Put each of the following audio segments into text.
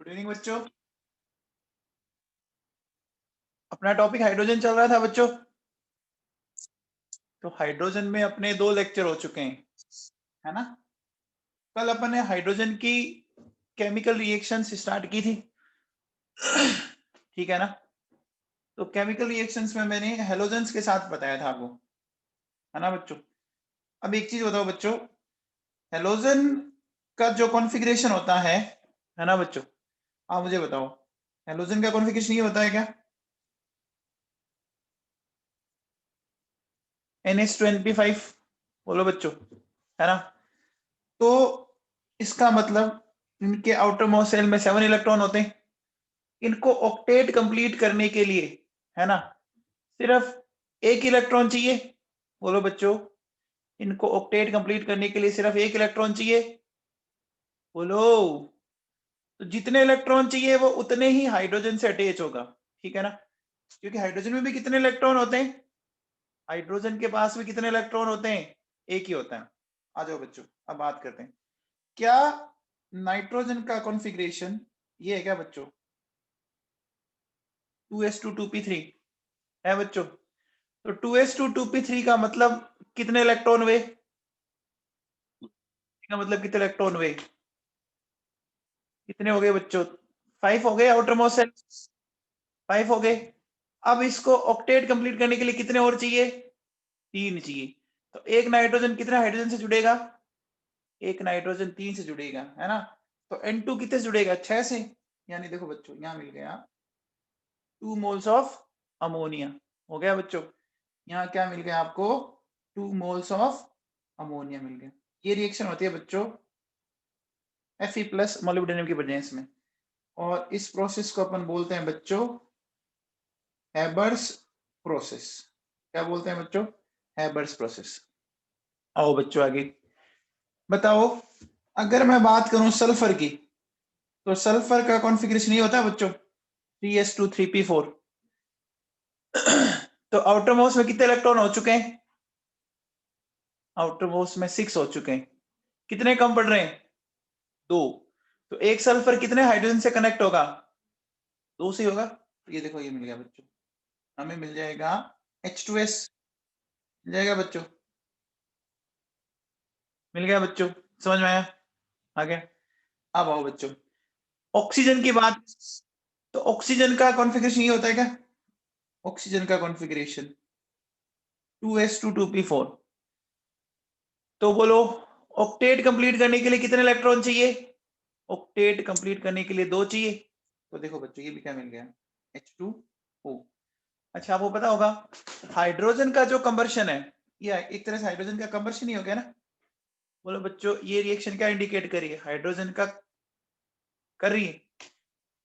Good evening बच्चों। अपना topic hydrogen चल रहा था बच्चों। तो हाइड्रोजन में अपने 2 लेक्चर हो चुके हैं, है ना। कल अपन ने हाइड्रोजन की केमिकल रिएक्शंस स्टार्ट की थी, ठीक है ना। तो केमिकल रिएक्शंस में मैंने हेलोजेंस के साथ बताया था आपको, है ना बच्चों। अब एक चीज बताओ बच्चों, हेलोजन का जो कॉन्फ़िगरेशन होता है ना बच्चों, आप मुझे बताओ हेलोजन का कॉन्फ़िगरेशन ये होता है क्या? NH2 बोलो बच्चों, है ना। तो इसका मतलब इनके आउटर मोस्ट शेल में 7 इलेक्ट्रॉन होते हैं। इनको ऑक्टेट कंप्लीट करने के लिए, है ना, सिर्फ 1 इलेक्ट्रॉन चाहिए। बोलो बच्चों, इनको ऑक्टेट कंप्लीट करने के लिए सिर्फ 1 इलेक्ट्रॉन चाहिए। बोलो। तो जितने इलेक्ट्रॉन चाहिए वो उतने ही हाइड्रोजन से अटैच होगा, ठीक है ना। क्योंकि हाइड्रोजन में भी कितने इलेक्ट्रॉन होते हैं? हाइड्रोजन के पास भी कितने इलेक्ट्रॉन होते हैं? 1 ही होता है। आ जाओ बच्चों, अब बात करते हैं। क्या नाइट्रोजन का कॉन्फ़िगरेशन ये है क्या बच्चों? 2s2 2p3 है बच्चों। तो 2s2 2p3 का मतलब कितने इलेक्ट्रॉन हुए? का मतलब कितने इलेक्ट्रॉन हुए? कितने हो गए बच्चों? 5 हो गए। आउटर मोस्ट शेल 5 हो गए। अब इसको ऑक्टेट कंप्लीट करने के लिए कितने और चाहिए? 3 चाहिए। तो एक नाइट्रोजन कितने हाइड्रोजन से जुड़ेगा? एक नाइट्रोजन 3 से जुड़ेगा, है ना। तो N2 कितने से जुड़ेगा? 6 से। यानी देखो बच्चों, यहां मिल गया 2 मोल्स ऑफ अमोनिया। हो गया बच्चों। यहाँ क्या मिल गया आपको? 2 मोल्स ऑफ अमोनिया मिल गया। ये रिएक्शन होती है बच्चों Fe प्लस मोलिब्डेनम की प्रेजेंस में, और इस प्रोसेस को अपन बोलते हैं बच्चों हैबर्स प्रोसेस। क्या बोलते हैं बच्चों? Haber's process. आओ बच्चों आगे बताओ। अगर मैं बात करूं सल्फर की, तो सल्फर का कॉन्फ़िगरेशन ये होता है बच्चों 3s2 3p4। तो आउटर मोस्ट में कितने इलेक्ट्रॉन हो चुके हैं? आउटर मोस्ट में 6 हो चुके हैं। कितने कम पड़ रहे हैं? 2। तो एक सल्फर कितने हाइड्रोजन से कनेक्ट होगा? 2 से होगा। तो ये देखो, ये मिल गया बच्चों, हमें मिल जाएगा H2S। मिल जाएगा बच्चों, मिल गया बच्चों, समझ में आया? आ गया। अब आओ बच्चों ऑक्सीजन की बात। तो ऑक्सीजन का कॉन्फ़िगरेशन ये होता है क्या? ऑक्सीजन का कॉन्फ़िगरेशन 2s2 2p4। तो बोलो, ऑक्टेट कंप्लीट करने के लिए कितने इलेक्ट्रॉन चाहिए? ऑक्टेट कंप्लीट करने के लिए 2 चाहिए। तो देखो बच्चों, ये भी क्या मिल गया? H2O। अच्छा, आपको पता होगा हाइड्रोजन का जो कंबर्शन है, ये एक तरह से हाइड्रोजन का कंबर्शन ही हो गया ना। बोलो बच्चों, ये रिएक्शन क्या इंडिकेट करिए? हाइड्रोजन का कर रही है।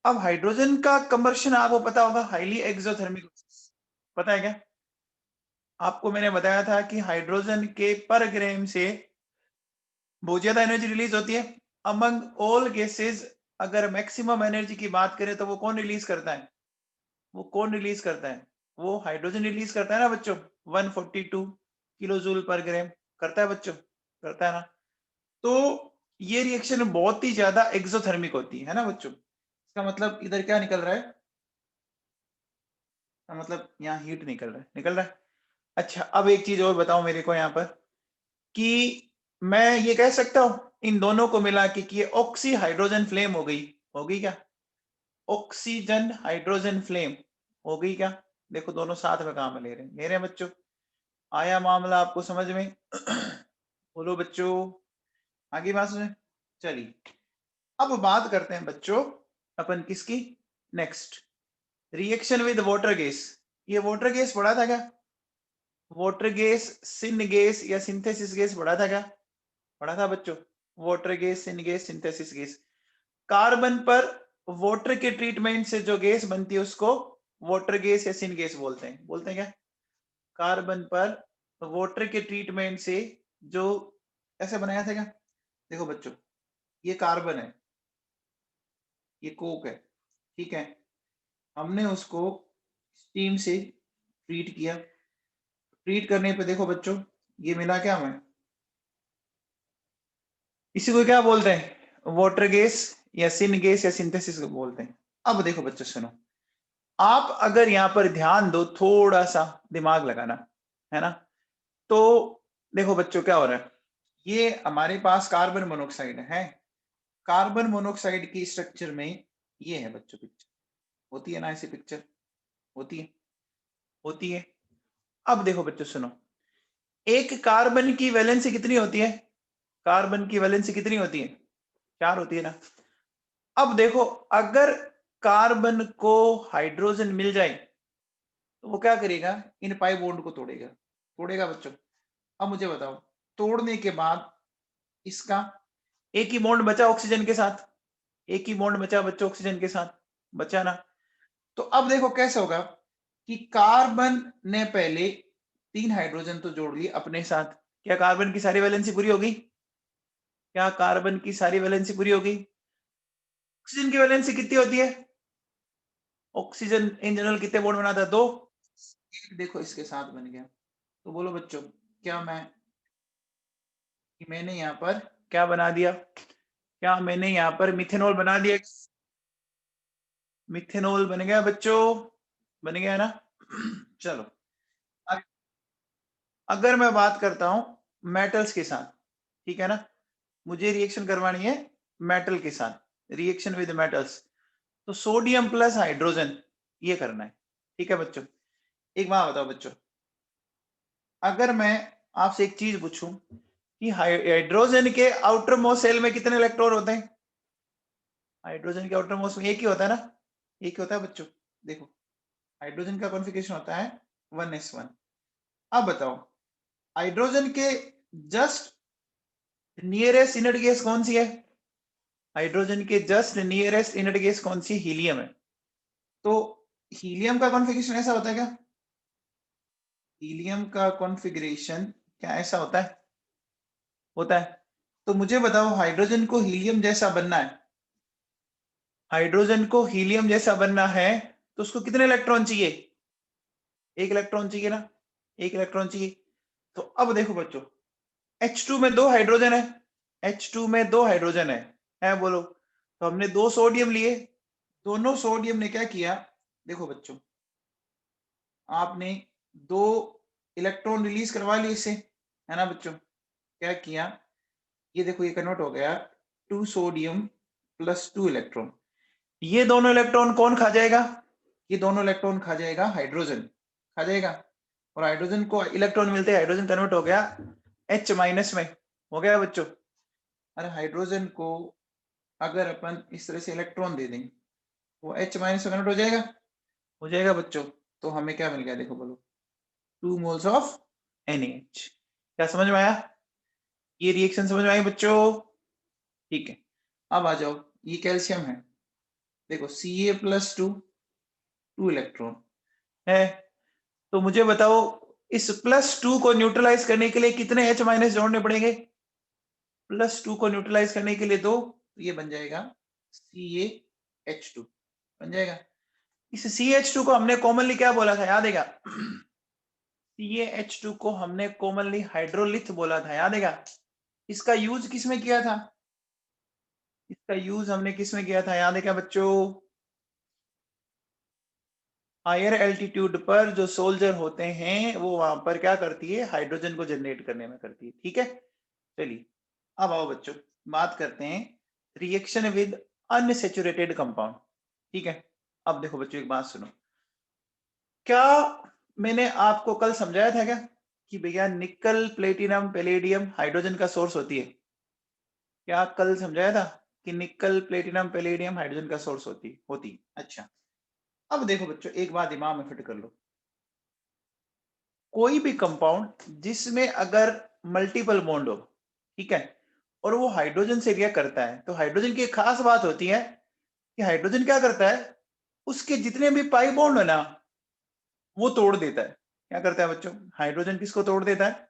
अब हाइड्रोजन का कंबर्शन आपको पता होगा हाईली एक्सोथर्मिक। पता है क्या? आपको मैंने बताया था कि हाइड्रोजन के पर ग्राम से बहुत ज्यादा एनर्जी रिलीज होती है। अमंग ऑल गैसेस अगर मैक्सिमम एनर्जी की बात करें तो वो कौन रिलीज करता है? वो कौन रिलीज करता है? वो हाइड्रोजन रिलीज करता है ना बच्चों। 142 किलो जूल पर ग्राम करता है बच्चों, करता है ना। तो ये रिएक्शन बहुत ही ज्यादा एक्सोथर्मिक होती है ना बच्चों। इसका मतलब इधर क्या निकल रहा है? मतलब यहाँ हीट निकल रहा है, निकल रहा है। अच्छा, अब एक चीज और बताओ मेरे को यहाँ पर, कि मैं ये कह सकता हूं इन दोनों को मिला के कि ये ऑक्सी हाइड्रोजन फ्लेम हो गई। हो गई क्या? ऑक्सीजन हाइड्रोजन फ्लेम हो गई क्या? देखो दोनों साथ में काम ले रहे हैं बच्चों। आया मामला आपको समझ में? बोलो बच्चों, आगे बात सुने। चलिए अब बात करते हैं बच्चों अपन किसकी? Next, reaction with water gas. ये वाटर गैस पढ़ा था क्या? वाटर गैस सिन गैस या सिंथेसिस गैस पढ़ा था क्या? पढ़ा था बच्चों। Water gas, syn gas, synthesis gas. Carbon पर वाटर के ट्रीटमेंट से जो गैस बनती है उसको वाटर गैस या सिन गैस बोलते हैं। बोलते हैं क्या? कार्बन पर वाटर के ट्रीटमेंट से जो ऐसे बनाया था क्या? देखो बच्चों, ये कार्बन है, ये कोक है, ठीक है। हमने उसको स्टीम से ट्रीट किया। ट्रीट करने पे देखो बच्चों, ये मिला क्या हमें? इसी को क्या बोलते हैं? वाटर गैस या सिनगेस या सिंथेसिस को बोलते हैं। अब देखो बच्चों सुनो, आप अगर यहाँ पर ध्यान दो, थोड़ा सा दिमाग लगाना है ना, तो देखो बच्चों क्या हो रहा है, ये हमारे पास कार्बन मोनोऑक्साइड है। कार्बन मोनोऑक्साइड की स्ट्रक्चर में ये है बच्चों पिक्चर, होती है ना ऐसी पिक्चर, होती है, होती है। अब देखो बच्चों सुनो, एक कार्बन की वैलेंसी कितनी होती है, कार्बन की वैलेंसी कितनी होती है, 4 होती है ना। अब देखो अगर कार्बन को हाइड्रोजन मिल जाए तो वो क्या करेगा, इन पाई बॉन्ड को तोड़ेगा, तोड़ेगा बच्चों। अब मुझे बताओ, तोड़ने के बाद इसका एक ही बॉन्ड बचा ऑक्सीजन के साथ, एक ही बॉन्ड बचा बच्चों ऑक्सीजन के साथ, बचा ना। तो अब देखो कैसे होगा कि कार्बन ने पहले 3 हाइड्रोजन तो जोड़ लिए अपने साथ, क्या कार्बन की सारी वैलेंसी पूरी होगी, क्या कार्बन की सारी वैलेंसी पूरी होगी। ऑक्सीजन की वैलेंसी कितनी होती है, ऑक्सीजन इन जनरल कितने बॉन्ड बनाता है, 2। एक देखो इसके साथ बन गया। तो बोलो बच्चों, क्या मैंने यहाँ पर क्या बना दिया, क्या मैंने यहाँ पर मिथेनॉल बना दिया, मिथेनॉल बन गया बच्चों, बन गया ना। चलो अगर मैं बात करता हूं मेटल्स के साथ, ठीक है ना, मुझे रिएक्शन करवानी है मेटल के साथ, रिएक्शन विद मेटल्स, तो सोडियम प्लस हाइड्रोजन ये करना है, ठीक है बच्चों। एक बात बताओ बच्चों, अगर मैं आपसे एक चीज पूछूं कि हाइड्रोजन के आउटर मोस्ट शेल में कितने इलेक्ट्रॉन होते हैं, हाइड्रोजन के आउटर मोस्ट में एक ही होता है ना, एक ही होता है बच्चों। देखो हाइड्रोजन का कॉन्फ़िगरेशन होता है 1s1। अब बताओ हाइड्रोजन के जस्ट नियरेस्ट इनर्ट गैस कौन सी है, हाइड्रोजन के जस्ट नियरेस्ट इनर्ट गैस कौन सी, हीलियम है। तो हीलियम का कॉन्फ़िगरेशन ऐसा होता है क्या, हीलियम का कॉन्फ़िगरेशन क्या ऐसा होता है, होता है। तो मुझे बताओ हाइड्रोजन को हीलियम जैसा बनना है, हाइड्रोजन को हीलियम जैसा बनना है तो उसको कितने इलेक्ट्रॉन चाहिए, एक इलेक्ट्रॉन चाहिए ना, एक इलेक्ट्रॉन चाहिए। तो अब देखो बच्चों, H2 में 2 हाइड्रोजन है, H2 में 2 हाइड्रोजन है बोलो। तो हमने 2 सोडियम लिए, दोनों सोडियम ने क्या किया, देखो बच्चों आपने 2 इलेक्ट्रॉन रिलीज करवा लिए इससे, है ना बच्चों, क्या किया, ये देखो ये कन्वर्ट हो गया 2 सोडियम प्लस 2 इलेक्ट्रॉन, ये दोनों इलेक्ट्रॉन कौन खा जाएगा, ये दोनों इलेक्ट्रॉन खा जाएगा हाइड्रोजन, खा जाएगा। और हाइड्रोजन को इलेक्ट्रॉन मिलते हैं, हाइड्रोजन कन्वर्ट हो गया H माइनस में, हो गया बच्चों। अरे हाइड्रोजन को अगर अपन इस तरह से इलेक्ट्रॉन दे दें वो H माइनस में कन्वर्ट हो जाएगा, हो जाएगा बच्चों। तो हमें क्या मिल गया देखो बोलो, 2 मोल्स ऑफ NaH। क्या समझ में आया, ये रिएक्शन समझ में आई बच्चों, ठीक है। अब आ जाओ, ये कैल्शियम है, देखो Ca प्लस 2, 2 इलेक्ट्रॉन है। तो मुझे बताओ इस प्लस 2 को न्यूट्रलाइज करने के लिए कितने H माइनस जोड़ने पड़ेंगे, प्लस 2 को न्यूट्रलाइज करने के लिए 2, तो ये बन जाएगा CaH2 बन जाएगा। इस CH2 को हमने कॉमनली क्या बोला था, याद है क्या, CaH2 को हमने कॉमनली हाइड्रोलिथ बोला था, याद है क्या। इसका यूज किसमें किया था, इसका यूज हमने किसमें किया था, याद है क्या बच्चों, हायर एल्टीट्यूड पर जो सोल्जर होते हैं वो वहां पर क्या करती है, हाइड्रोजन को जनरेट करने में करती है, ठीक है। चलिए अब आओ बच्चों बात करते हैं रिएक्शन विद अनसैचुरेटेड कंपाउंड, ठीक है। अब देखो बच्चों एक बात सुनो, क्या मैंने आपको कल समझाया था क्या कि भैया निकल प्लेटिनम पैलेडियम हाइड्रोजन का सोर्स होती है, क्या कल समझाया था कि निकल प्लेटिनम पैलेडियम हाइड्रोजन का सोर्स होती। अच्छा अब देखो बच्चों एक बात दिमाग में फिट कर लो, कोई भी कंपाउंड जिसमें अगर मल्टीपल बॉन्ड हो, ठीक है, और वो हाइड्रोजन से रिएक्ट करता है, तो हाइड्रोजन की एक खास बात होती है कि हाइड्रोजन क्या करता है, उसके जितने भी पाई बॉन्ड है ना वो तोड़ देता है। क्या करता है बच्चों, हाइड्रोजन किसको तोड़ देता है,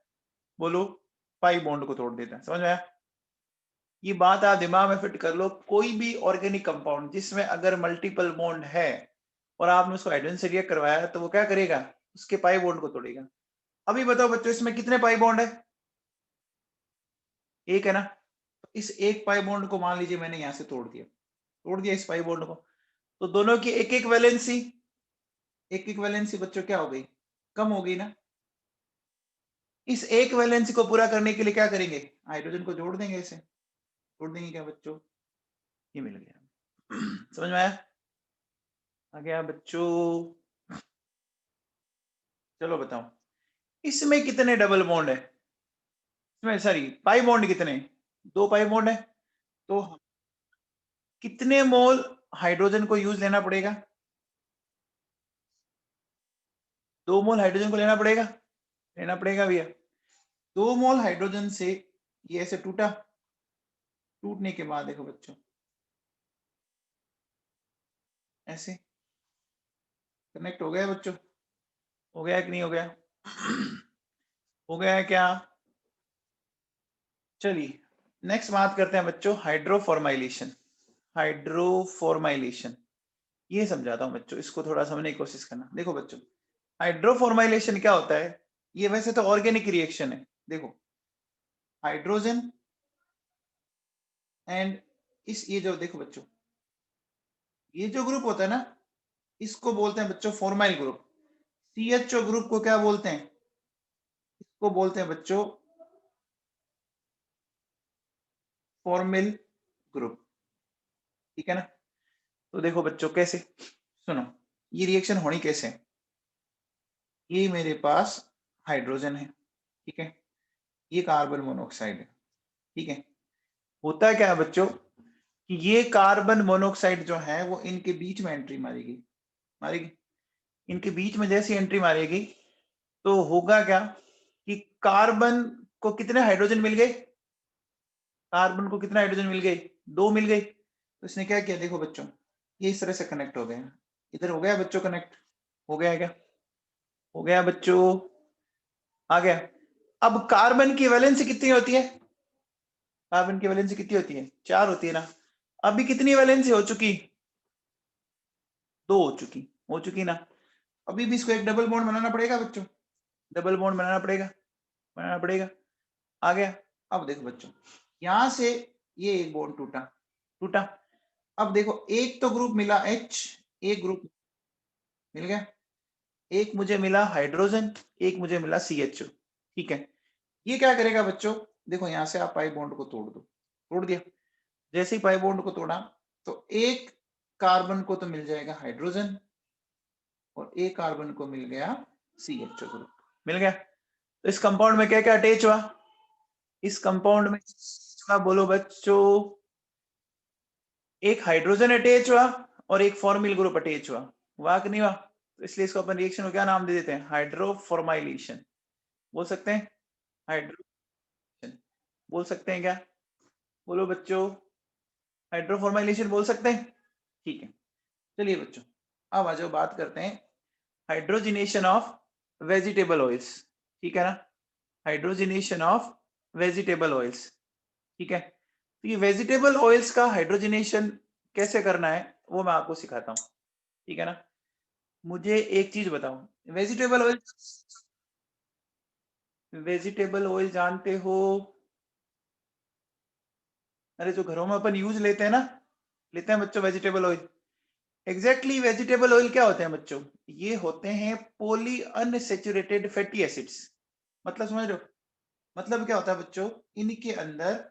बोलो, पाई बॉन्ड को तोड़ देता है, समझ में आया। ये बात आप दिमाग में फिट कर लो, कोई भी ऑर्गेनिक कंपाउंड जिसमें अगर मल्टीपल बॉन्ड है और आपने उसको हाइड्रोजन से रिएक्ट करवाया तो वो क्या करेगा, उसके पाई बॉन्ड को तोड़ेगा। अभी बताओ बच्चों इसमें कितने पाई बॉन्ड है, एक है ना। तो इस एक पाई बॉन्ड को मान लीजिए मैंने यहां से तोड़ दिया, तोड़ दिया इस पाई बॉन्ड को, तो दोनों की एक एक वैलेंसी बच्चों क्या हो गई, कम हो गई ना। इस एक वैलेंसी को पूरा करने के लिए क्या करेंगे, हाइड्रोजन को जोड़ देंगे, इसे जोड़ देंगे क्या बच्चों, ये मिल गया। समझ में आया, आ गया बच्चों। चलो बताओ, इसमें कितने डबल बॉन्ड है, इसमें सॉरी पाई बॉन्ड कितने, 2 पाई बॉन्ड है, तो कितने मोल हाइड्रोजन को यूज लेना पड़ेगा, 2 मोल हाइड्रोजन को लेना पड़ेगा भैया। 2 मोल हाइड्रोजन से ये ऐसे टूटा, टूटने के बाद देखो बच्चों ऐसे कनेक्ट हो गया बच्चों, हो गया कि नहीं हो गया, हो गया है क्या। चलिए नेक्स्ट बात करते हैं बच्चों, हाइड्रोफॉर्माइलेशन। हाइड्रोफॉर्माइलेशन ये समझाता हूं बच्चों, इसको थोड़ा समझने की कोशिश करना। देखो बच्चों, हाइड्रोफॉर्माइलेशन क्या होता है, ये वैसे तो ऑर्गेनिक रिएक्शन है। देखो हाइड्रोजन एंड इस, ये जो देखो बच्चों, ये जो ग्रुप होता है ना, इसको बोलते हैं बच्चों फॉर्माइल ग्रुप। CHO ग्रुप को क्या बोलते हैं, इसको बोलते हैं बच्चों फॉर्मिल ग्रुप, ठीक है ना। तो देखो बच्चों कैसे, सुनो ये रिएक्शन होनी कैसे, ये मेरे पास हाइड्रोजन है, ठीक है, ये कार्बन मोनोऑक्साइड है, ठीक है। होता क्या है बच्चों कि ये कार्बन मोनोऑक्साइड जो है वो इनके बीच में एंट्री मारेगी, इनके बीच में जैसी एंट्री मारेगी तो होगा क्या कि कार्बन को कितने हाइड्रोजन मिल गए, कार्बन को कितने हाइड्रोजन मिल गए, 2 मिल गए। तो इसने क्या किया, देखो बच्चों ये इस तरह से कनेक्ट हो गया, इधर हो गया बच्चों कनेक्ट, हो गया क्या, हो गया बच्चों, आ गया। अब कार्बन की वैलेंसी कितनी होती है, कार्बन की वैलेंसी कितनी होती है, 4 होती है ना। अभी कितनी वैलेंसी हो चुकी, 2 हो चुकी ना। अभी भी इसको एक डबल बॉन्ड बनाना पड़ेगा बच्चों, डबल बॉन्ड बनाना पड़ेगा। आ गया। अब देखो बच्चों, यहां से ये एक बॉन्ड टूटा, टूटा। अब देखो एक तो ग्रुप मिला H, एक ग्रुप मिल गया, एक मुझे मिला हाइड्रोजन, एक मुझे मिला CHO, ठीक है। ये क्या करेगा बच्चों, देखो यहां से आप पाई बॉन्ड को तोड़ दो, तोड़ दिया, जैसे ही पाई बॉन्ड को तोड़ा तो एक कार्बन को तो मिल जाएगा हाइड्रोजन और एक कार्बन को मिल गया CHO ग्रुप, मिल गया। तो इस कंपाउंड में क्या क्या अटैच हुआ, इस कंपाउंड में बोलो बच्चों, एक हाइड्रोजन अटैच हुआ और एक फॉर्मिल ग्रुप अटैच हुआ, हुआ कि नहीं हुआ। तो इसलिए इसको अपन रिएक्शन को क्या नाम दे देते हैं, हाइड्रोफॉर्माइलेशन बोल सकते हैं, हाइड्रोजन बोल सकते हैं क्या, बोलो बच्चों, हाइड्रोफॉर्माइलेशन बोल सकते हैं, ठीक है। चलिए बच्चों अब आ जाओ बात करते हैं हाइड्रोजिनेशन ऑफ वेजिटेबल ऑयल्स, ठीक है ना, हाइड्रोजिनेशन ऑफ वेजिटेबल ऑयल्स, ठीक है। तो ये वेजिटेबल ऑयल्स का हाइड्रोजिनेशन कैसे करना है वो मैं आपको सिखाता हूँ, ठीक है ना। मुझे एक चीज बताओ, वेजिटेबल ऑयल जानते हो, अरे जो घरों में अपन यूज लेते हैं ना, लेते हैं बच्चों vegetable oil. Exactly vegetable oil क्या होते हैं बच्चों, ये होते हैं पॉली अनसैचुरेटेड फैटी एसिड्स। मतलब समझ रहे हो, मतलब क्या होता है बच्चों, इनके अंदर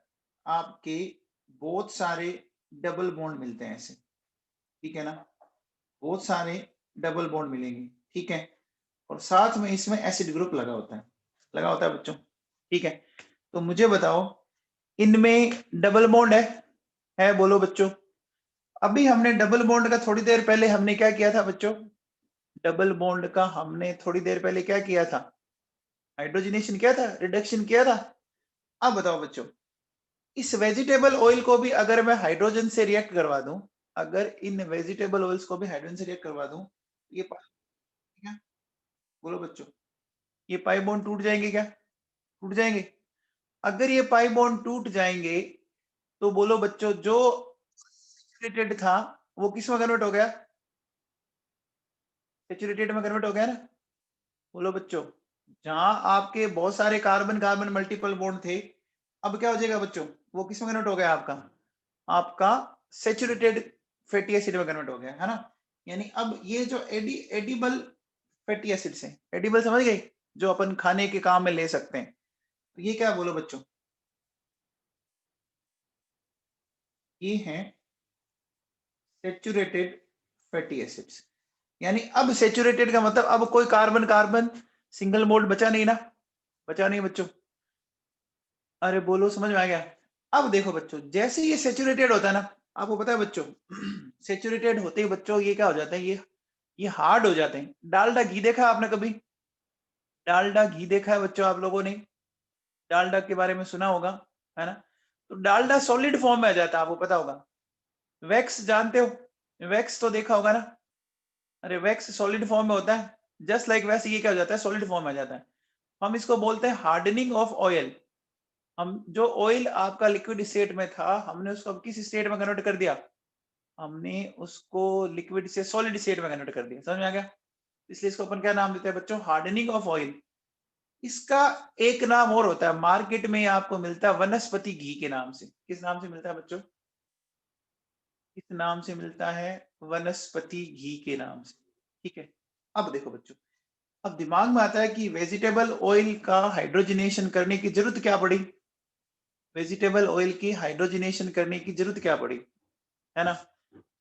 आपके बहुत सारे डबल बॉन्ड मिलते हैं ऐसे, ठीक है ना, बहुत सारे डबल बॉन्ड मिलेंगे, ठीक है। और साथ में इसमें एसिड ग्रुप लगा होता है बच्चों, ठीक है। तो मुझे बताओ इनमें डबल बॉन्ड है बोलो बच्चों। अभी हमने डबल बॉन्ड का थोड़ी देर पहले हमने क्या किया था बच्चों, डबल बॉन्ड का हमने थोड़ी देर पहले क्या किया था, हाइड्रोजनेशन किया था, रिडक्शन किया था। अब बताओ बच्चों, इस वेजिटेबल ऑयल को भी अगर मैं हाइड्रोजन से रिएक्ट करवा दूं, अगर इन वेजिटेबल ऑयल्स को भी हाइड्रोजन से रिएक्ट करवा दूं, ये क्या, बोलो बच्चों, ये पाई बॉन्ड टूट जाएंगे क्या, टूट जाएंगे। अगर ये पाई बॉन्ड टूट जाएंगे तो बोलो बच्चों, जो सैचुरेटेड था वो किस में कन्वर्ट हो गया, सैचुरेटेड में कन्वर्ट हो गया ना। बोलो बच्चों, जहां आपके बहुत सारे कार्बन कार्बन मल्टीपल बॉन्ड थे, अब क्या हो जाएगा बच्चों, वो किस में कन्वर्ट हो गया आपका, आपका सैचुरेटेड फैटी एसिड में कन्वर्ट हो गया, है ना। यानी अब ये जो एडिबल फैटी एसिड्स हैं, एडिबल समझ गए, जो अपन खाने के काम में ले सकते हैं, तो ये क्या बोलो बच्चों, ये हैं सेचुरेटेड फैटी एसिड्स। यानी अब सेचुरेटेड का मतलब अब कोई कार्बन कार्बन सिंगल मोल्ड बचा नहीं ना, बचा नहीं बच्चों, अरे बोलो समझ में आ गया। अब देखो बच्चों, जैसे ये सेचुरेटेड होता है ना, आपको पता है बच्चों, सेचुरेटेड होते ही बच्चों ये क्या हो जाता है, ये हार्ड हो जाते हैं। डालडा घी देखा है आपने कभी, डालडा घी देखा है बच्चों आप लोगों ने, डालडा के बारे में सुना होगा, है ना। तो डालडा सॉलिड फॉर्म में आ जाता है, आपको पता होगा। वैक्स जानते हो, वैक्स तो देखा होगा ना, अरे वैक्स सॉलिड फॉर्म में होता है, जस्ट लाइक वैसे ये क्या हो जाता है, सॉलिड फॉर्म में आ जाता है। हम इसको बोलते हैं हार्डनिंग ऑफ ऑयल। हम जो ऑयल आपका लिक्विड स्टेट में था, हमने उसको अब किस स्टेट में कन्वर्ट कर दिया, हमने उसको लिक्विड से सॉलिड स्टेट में कन्वर्ट कर दिया, समझ में आ गया। इसलिए इसको अपन क्या नाम देते हैं बच्चों, हार्डनिंग ऑफ ऑयल। इसका एक नाम और होता है, मार्केट में आपको मिलता है वनस्पति घी के नाम से। किस नाम से मिलता है बच्चों, इस नाम से मिलता है, वनस्पति घी के नाम से, ठीक है। अब देखो बच्चों, अब दिमाग में आता है कि वेजिटेबल ऑयल का हाइड्रोजनेशन करने की जरूरत क्या पड़ी, वेजिटेबल ऑयल की हाइड्रोजनेशन करने की जरूरत क्या पड़ी, है ना।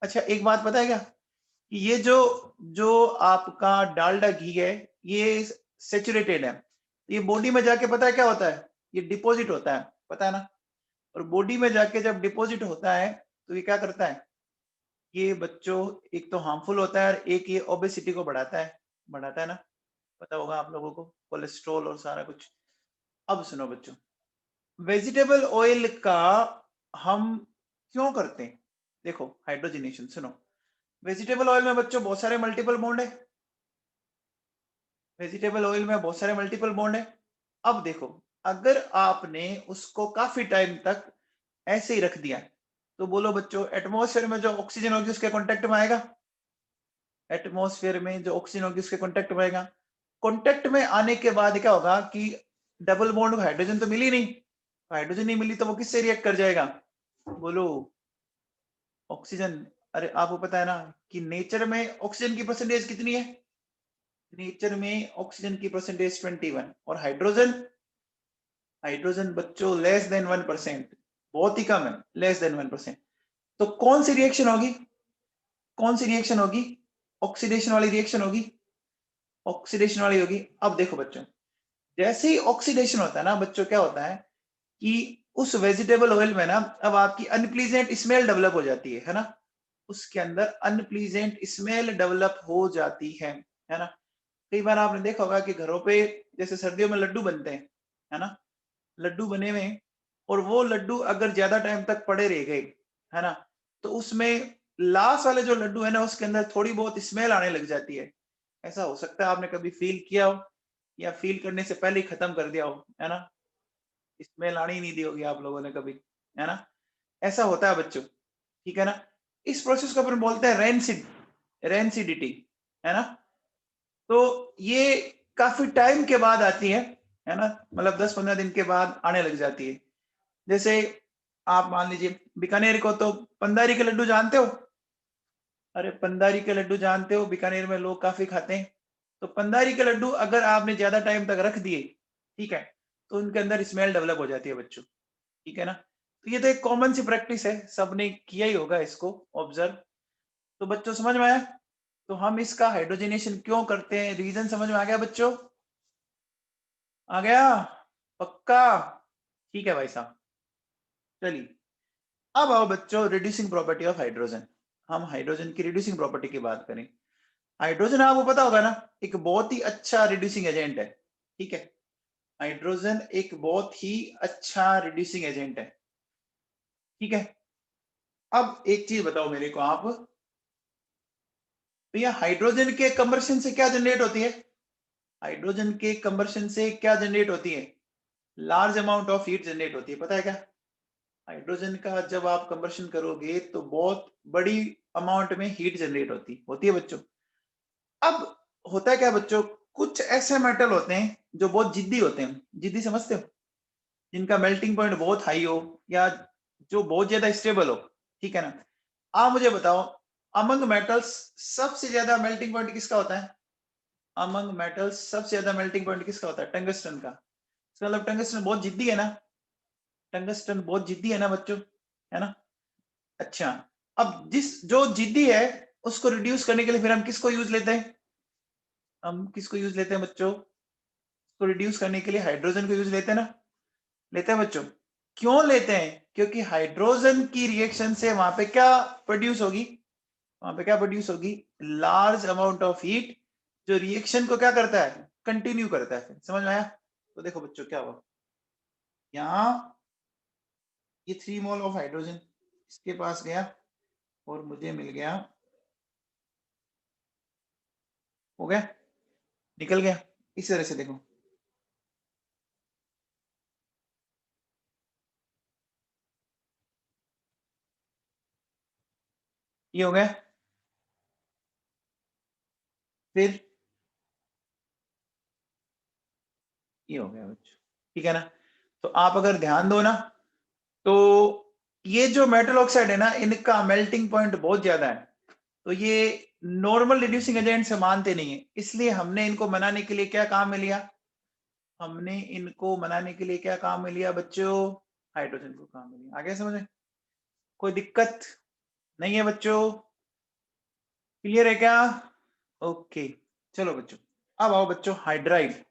अच्छा एक बात पता है क्या, कि ये जो जो आपका डालडा घी है, ये सेचुरेटेड है, ये बॉडी में जाके पता है क्या होता है, ये डिपॉजिट होता है, पता है ना। और बॉडी में जाके जब डिपॉजिट होता है, तो ये क्या करता है, ये बच्चों एक तो हार्मफुल होता है, और एक ये ओबेसिटी को बढ़ाता है ना, पता होगा आप लोगों को, कोलेस्ट्रॉल और सारा कुछ। अब सुनो बच्चों, वेजिटेबल ऑयल का हम क्यों करते हैं, देखो हाइड्रोजनेशन सुनो, वेजिटेबल ऑयल में बच्चों बहुत सारे मल्टीपल बॉन्ड है, वेजिटेबल ऑयल में बहुत सारे मल्टीपल बॉन्ड है। अब देखो, अगर आपने उसको काफी टाइम तक ऐसे ही रख दिया, तो बोलो बच्चों, एटमॉस्फेयर में जो ऑक्सीजन होगी उसके कांटेक्ट में आएगा, एटमॉस्फेयर में जो ऑक्सीजन होगी उसके कांटेक्ट में आएगा। कांटेक्ट में आने के बाद क्या होगा कि डबल बॉन्ड को हाइड्रोजन तो मिली नहीं, हाइड्रोजन नहीं मिली तो वो किससे रिएक्ट कर जाएगा, बोलो ऑक्सीजन। अरे आपको पता है ना कि नेचर में ऑक्सीजन की परसेंटेज कितनी है, नेचर में ऑक्सीजन की परसेंटेज 21, और हाइड्रोजन, हाइड्रोजन बच्चों लेस देन 1%, बहुत ही कम है, लेस देन 1%। तो कौन सी रिएक्शन होगी, कौन सी रिएक्शन होगी, ऑक्सीडेशन वाली रिएक्शन होगी, ऑक्सीडेशन वाली होगी। अब देखो बच्चों, जैसे ही ऑक्सीडेशन होता है ना बच्चों, क्या होता है कि उस वेजिटेबल ऑयल में ना अब आपकी अनप्लीजेंट स्मेल डेवलप हो जाती है ना, उसके अंदर अनप्लीजेंट स्मेल डेवलप हो जाती है ना। कई बार आपने देखा होगा कि घरों पे जैसे सर्दियों में लड्डू बनते हैं, है ना, लड्डू बने हुए, और वो लड्डू अगर ज्यादा टाइम तक पड़े रह गए, है ना, तो उसमें लास्ट वाले जो लड्डू है ना, उसके अंदर थोड़ी बहुत स्मेल आने लग जाती है। ऐसा हो सकता है आपने कभी फील किया हो, या फील करने से पहले ही खत्म कर दिया हो, है ना, स्मेल आनी ही नहीं दी होगी आप लोगों ने कभी, है ना। ऐसा होता है बच्चों, ठीक है ना। इस प्रोसेस को अपन बोलते हैं रेंसिडिटी, है ना। तो ये काफी टाइम के बाद आती है ना, मतलब 10-15 दिन के बाद आने लग जाती है। जैसे आप मान लीजिए बीकानेर को तो पंदारी के लड्डू जानते हो, अरे पंदारी के लड्डू जानते हो, बीकानेर में लोग काफी खाते हैं। तो पंदारी के लड्डू अगर आपने ज्यादा टाइम तक रख दिए, ठीक है, तो उनके अंदर स्मेल डेवलप हो जाती है बच्चों, ठीक है ना। तो ये तो एक कॉमन सी प्रैक्टिस है, सबने किया ही होगा इसको ऑब्जर्व। तो बच्चों समझ में आया, तो हम इसका हाइड्रोजनेशन क्यों करते हैं, रीजन समझ में आ गया बच्चों, आ गया, पक्का, ठीक है भाई साहब। चलिए अब आओ बच्चों, रिड्यूसिंग प्रॉपर्टी ऑफ हाइड्रोजन, हम हाइड्रोजन की रिड्यूसिंग प्रॉपर्टी की बात करें। हाइड्रोजन आपको पता होगा ना, एक बहुत ही अच्छा रिड्यूसिंग एजेंट है, ठीक है, हाइड्रोजन एक बहुत ही अच्छा रिड्यूसिंग एजेंट है, ठीक है। अब एक चीज बताओ मेरे को आप, भैया हाइड्रोजन के कंबर्शन से क्या जनरेट होती है, हाइड्रोजन के कंबर्शन से क्या जनरेट होती है, large amount of heat generate होती है, पता है क्या। हाइड्रोजन का जब आप कंबर्शन करोगे तो बहुत बड़ी अमाउंट में हीट जनरेट होती है बच्चों। अब होता है क्या बच्चों, कुछ ऐसे मेटल होते हैं जो बहुत जिद्दी होते हैं, जिद्दी समझते हो, जिनका मेल्टिंग पॉइंट बहुत हाई हो, या जो बहुत ज्यादा स्टेबल हो, ठीक है ना। आप मुझे बताओ, अमंग मेटल्स सबसे ज्यादा मेल्टिंग पॉइंट किसका होता है? अमंग मेटल्स सबसे ज्यादा मेल्टिंग पॉइंट किसका होता है? टंगस्टन का। मतलब टंगस्टन बहुत जिद्दी है ना, टंगस्टन बहुत जिद्दी है ना बच्चों, है ना। अच्छा, अब जो जिद्दी है उसको रिड्यूस करने के लिए फिर हम किसको यूज लेते हैं? हम किसको यूज लेते हैं बच्चों? उसको रिड्यूस करने के लिए हाइड्रोजन को यूज लेते हैं ना, लेते हैं बच्चों। क्यों लेते हैं? क्योंकि हाइड्रोजन की रिएक्शन से वहां पे क्या प्रोड्यूस होगी? वहां पे क्या प्रोड्यूस होगी? लार्ज अमाउंट ऑफ हीट, जो रिएक्शन को क्या करता है? कंटिन्यू करता है। समझ में आया? तो देखो बच्चों क्या हुआ, यहाँ ये 3 मोल ऑफ हाइड्रोजन इसके पास गया और मुझे मिल गया, हो गया, निकल गया। इस तरह से देखो, ये हो गया, फिर ये हो गया बच्चों, ठीक है ना। तो आप अगर ध्यान दो ना, तो ये जो मेटल ऑक्साइड है ना, इनका मेल्टिंग पॉइंट बहुत ज्यादा है, तो ये नॉर्मल रिड्यूसिंग एजेंट से मानते नहीं है, इसलिए हमने इनको बनाने के लिए क्या काम में लिया? हमने इनको बनाने के लिए क्या काम में लिया बच्चों? हाइड्रोजन को काम में लिया। आगे समझे? कोई दिक्कत नहीं है बच्चों? क्लियर है क्या? ओके, चलो बच्चों, अब आओ बच्चों हाइड्राइड।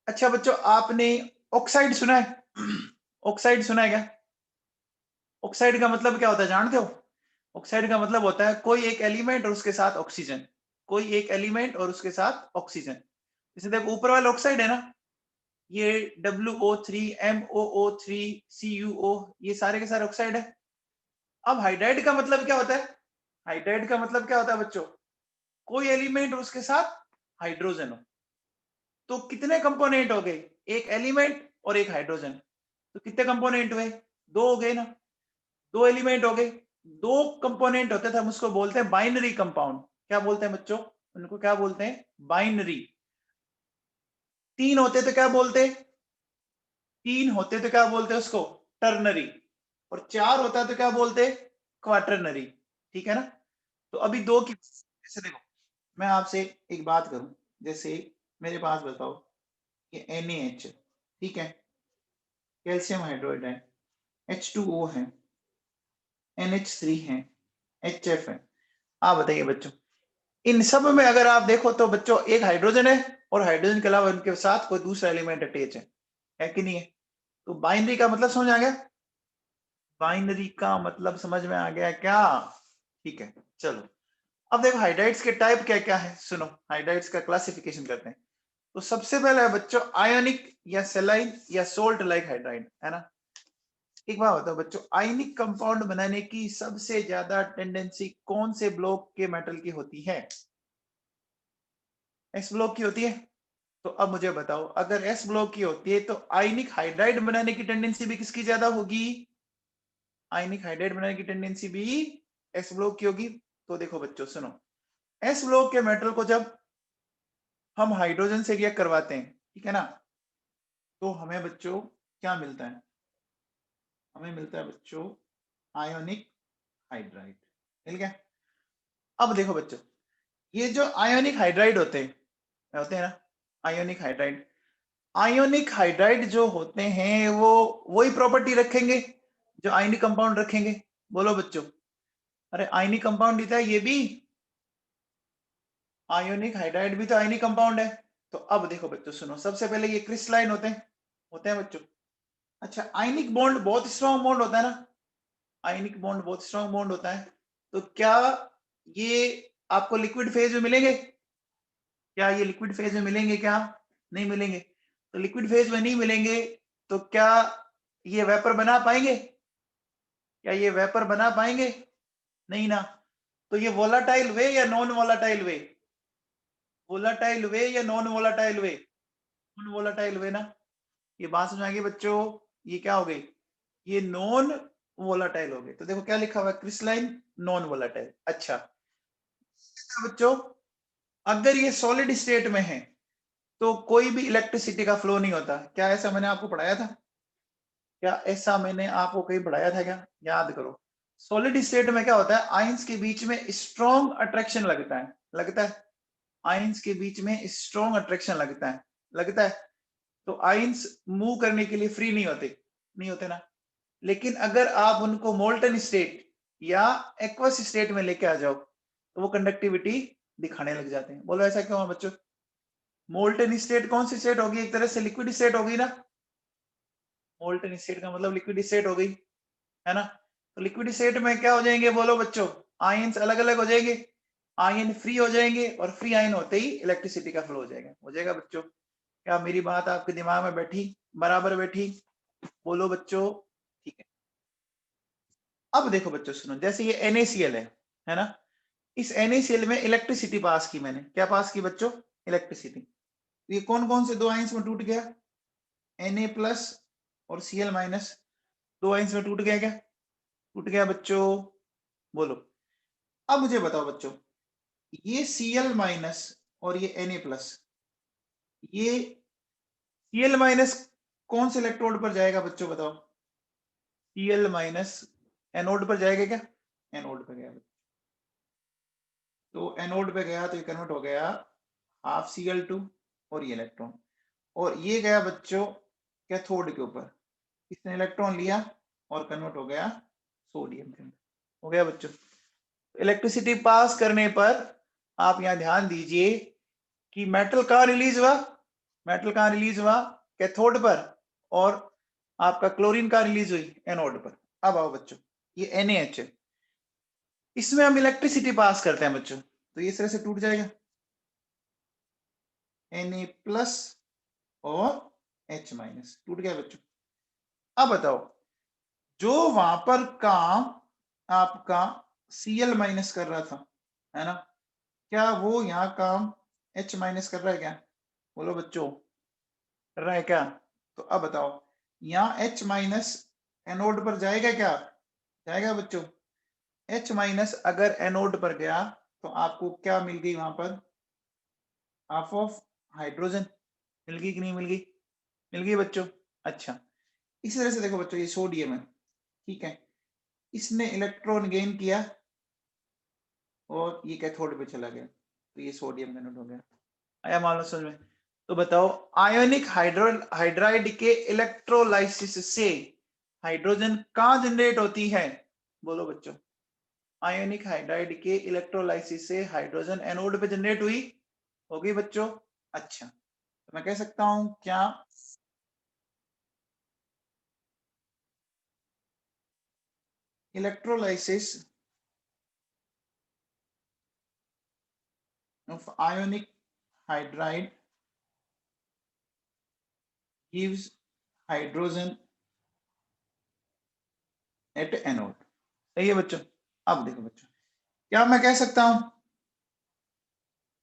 अच्छा बच्चों, आपने ऑक्साइड सुना है? ऑक्साइड सुना है क्या? ऑक्साइड का मतलब क्या होता है जानते हो? ऑक्साइड का मतलब होता है कोई एक एलिमेंट और उसके साथ ऑक्सीजन, कोई एक एलिमेंट और उसके साथ ऑक्सीजन। जैसे देखो ऊपर वाला ऑक्साइड है ना, ये WO3 MOO3 CuO, ये सारे के सारे ऑक्साइड है। अब हाइड्राइड का मतलब क्या होता है? हाइड्राइड का मतलब क्या होता है बच्चों? कोई एलिमेंट और उसके साथ हाइड्रोजन हो। तो कितने कंपोनेंट हो गए? एक एलिमेंट और एक हाइड्रोजन, तो कितने कंपोनेंट हुए? दो हो गए ना, दो एलिमेंट हो गए। दो कंपोनेंट होते थे, हम उसको बोलते हैं बाइनरी कंपाउंड। क्या बोलते हैं बच्चों? उनको क्या बोलते हैं? बाइनरी। तीन होते तो क्या बोलते? तीन होते तो क्या बोलते उसको? टर्नरी। और चार होता तो क्या बोलते? क्वाटरनरी। ठीक है ना। तो अभी दो की, जैसे देखो मैं आपसे एक बात करूं, जैसे मेरे पास बताओ ये NaH, ठीक है, कैल्शियम हाइड्रोइड है, H2O है, NH3 है, HF है। आप बताइए बच्चों, इन सब में अगर आप देखो तो बच्चों एक हाइड्रोजन है और हाइड्रोजन के अलावा उनके साथ कोई दूसरा एलिमेंट अटैच है कि नहीं है? तो बाइनरी का मतलब समझ आ गया? बाइनरी का मतलब समझ में आ गया क्या? ठीक है, चलो अब देखो हाइड्राइड्स के टाइप क्या क्या है, सुनो हाइड्राइड्स का क्लासिफिकेशन करते हैं। तो सबसे पहले है बच्चों आयोनिक या सेलाइन या सोल्ट लाइक हाइड्राइड, है ना। एक बात बताओ बच्चों, आयनिक कंपाउंड बनाने की सबसे ज्यादा टेंडेंसी कौन से ब्लॉक के मेटल की होती है? एस ब्लॉक की होती है। तो अब मुझे बताओ, अगर एस ब्लॉक की होती है तो आयनिक हाइड्राइड बनाने की टेंडेंसी भी किसकी ज्यादा होगी? आयनिक हाइड्राइड बनाने की टेंडेंसी भी एस ब्लॉक की होगी। तो देखो बच्चों सुनो, एस ब्लॉक के मेटल को जब हम हाइड्रोजन से रिएक्ट करवाते हैं, ठीक है ना, तो हमें बच्चों क्या मिलता है? हमें मिलता है बच्चों आयोनिक हाइड्राइड। मिल गया। अब देखो बच्चों, ये जो आयोनिक हाइड्राइड होते हैं ना, आयोनिक हाइड्राइड, आयोनिक हाइड्राइड जो होते हैं वो वही प्रॉपर्टी रखेंगे जो आयनिक कंपाउंड रखेंगे। बोलो बच्चों, अरे आयनिक कंपाउंड ही था ये भी, आयोनिक हाइड्राइड भी तो आयनिक कंपाउंड है। तो अब देखो बच्चों सुनो, सबसे पहले ये क्रिस्टलाइन होते हैं बच्चों। अच्छा, आयनिक बॉन्ड बहुत स्ट्रॉन्ग बॉन्ड होता है ना, आयनिक बॉन्ड बहुत स्ट्रॉन्ग बॉन्ड होता है। तो क्या ये आपको लिक्विड फेज में मिलेंगे? क्या ये लिक्विड फेज में मिलेंगे क्या? नहीं मिलेंगे। तो लिक्विड फेज में नहीं मिलेंगे तो क्या ये वेपर बना पाएंगे? क्या ये वेपर बना पाएंगे? नहीं ना। तो ये वोलाटाइल वे या नॉन वोलाटाइल वे? वोलाटाइल वे या नॉन वोलाटाइल वे? नॉन वोलाटाइल वे ना। ये बात समझ आ गई बच्चों? ये क्या हो गई? ये नॉन वोलाटाइल हो गए। तो देखो क्या लिखा हुआ है, क्रिस्टलाइन नॉन वोलाटाइल। अच्छा बच्चों, अगर ये सॉलिड स्टेट में है तो कोई भी इलेक्ट्रिसिटी का फ्लो नहीं होता। क्या ऐसा मैंने आपको पढ़ाया था? क्या ऐसा मैंने आपको कहीं पढ़ाया था क्या? याद करो। सॉलिड स्टेट में क्या होता है, आयंस के बीच में स्ट्रॉन्ग अट्रैक्शन लगता है आयंस के बीच में स्ट्रॉन्ग अट्रैक्शन लगता है। तो आयंस मूव करने के लिए फ्री नहीं होते ना। लेकिन अगर आप उनको मोल्टन स्टेट या एक्वस स्टेट में लेके आ जाओ तो वो कंडक्टिविटी दिखाने लग जाते हैं। बोलो ऐसा क्यों है बच्चों? मोल्टन स्टेट कौन सी स्टेट होगी? एक तरह से लिक्विड स्टेट होगी ना। मोल्टन स्टेट का मतलब लिक्विड स्टेट हो गई, है ना। तो लिक्विड स्टेट में क्या हो जाएंगे बोलो बच्चों? आयंस अलग अलग हो जाएंगे, आयन फ्री हो जाएंगे, और फ्री आयन होते ही इलेक्ट्रिसिटी का फ्लो हो जाएगा बच्चों। क्या मेरी बात आपके दिमाग में बैठी, बराबर बैठी? बोलो बच्चों, ठीक है। अब देखो बच्चों सुनो, जैसे ये NaCl है ना, इस NaCl में इलेक्ट्रिसिटी पास की मैंने, क्या पास की बच्चों? इलेक्ट्रिसिटी। ये कौन कौन से दो आयंस में टूट गया? Na+ और Cl-, दो आयंस में टूट गया। क्या टूट गया बच्चों? बोलो। अब मुझे बताओ बच्चों, ये Cl- और ये Na+, ये Cl- कौन से इलेक्ट्रोड पर जाएगा बच्चों बताओ? Cl- एनोड पर जाएगा क्या? एनोड पर गया। तो एनोड पे गया तो ये कन्वर्ट हो गया हाफ Cl2 और ये इलेक्ट्रॉन, और ये गया बच्चों कैथोड के ऊपर, इसने इलेक्ट्रॉन लिया और कन्वर्ट हो गया सोडियम के अंदर। हो गया बच्चों। इलेक्ट्रिसिटी पास करने पर आप यहां ध्यान दीजिए कि मेटल कहां रिलीज हुआ? मेटल कहां रिलीज हुआ? कैथोड पर। और आपका क्लोरीन कहां रिलीज हुई? एनोड पर। अब आओ बच्चों, ये NaH है, इसमें हम इलेक्ट्रिसिटी पास करते हैं बच्चों, तो ये इस तरह से टूट जाएगा, Na+ और H- टूट गया बच्चों। अब बताओ, जो वहां पर काम आपका Cl- कर रहा था, है ना, क्या वो यहाँ काम H- कर रहा है क्या? बोलो बच्चों, कर रहा है क्या? तो अब बताओ, यहाँ H- एनोड पर जाएगा क्या? जाएगा बच्चों। H- अगर एनोड पर गया तो आपको क्या मिल गई वहां पर? Half of hydrogen. मिल गई कि नहीं मिल गई? मिल गई बच्चों। अच्छा, इसी तरह से देखो बच्चों, ये सोडियम है, ठीक है, इसने इलेक्ट्रॉन गेन किया और ये कैथोड पे चला गया, तो ये सोडियम कन्वर्ट हो गया। आया मालूम समझ में? तो बताओ, आयोनिक हाइड्राइड के इलेक्ट्रोलाइसिस से हाइड्रोजन कहां जनरेट होती है? बोलो बच्चों। आयोनिक हाइड्राइड के इलेक्ट्रोलाइसिस से हाइड्रोजन एनोड पे जनरेट हुई, होगी बच्चों। अच्छा, तो मैं कह सकता हूं क्या electrolysis of ionic hydride gives hydrogen at anode? सही है बच्चों। अब देखो बच्चों, क्या मैं कह सकता हूं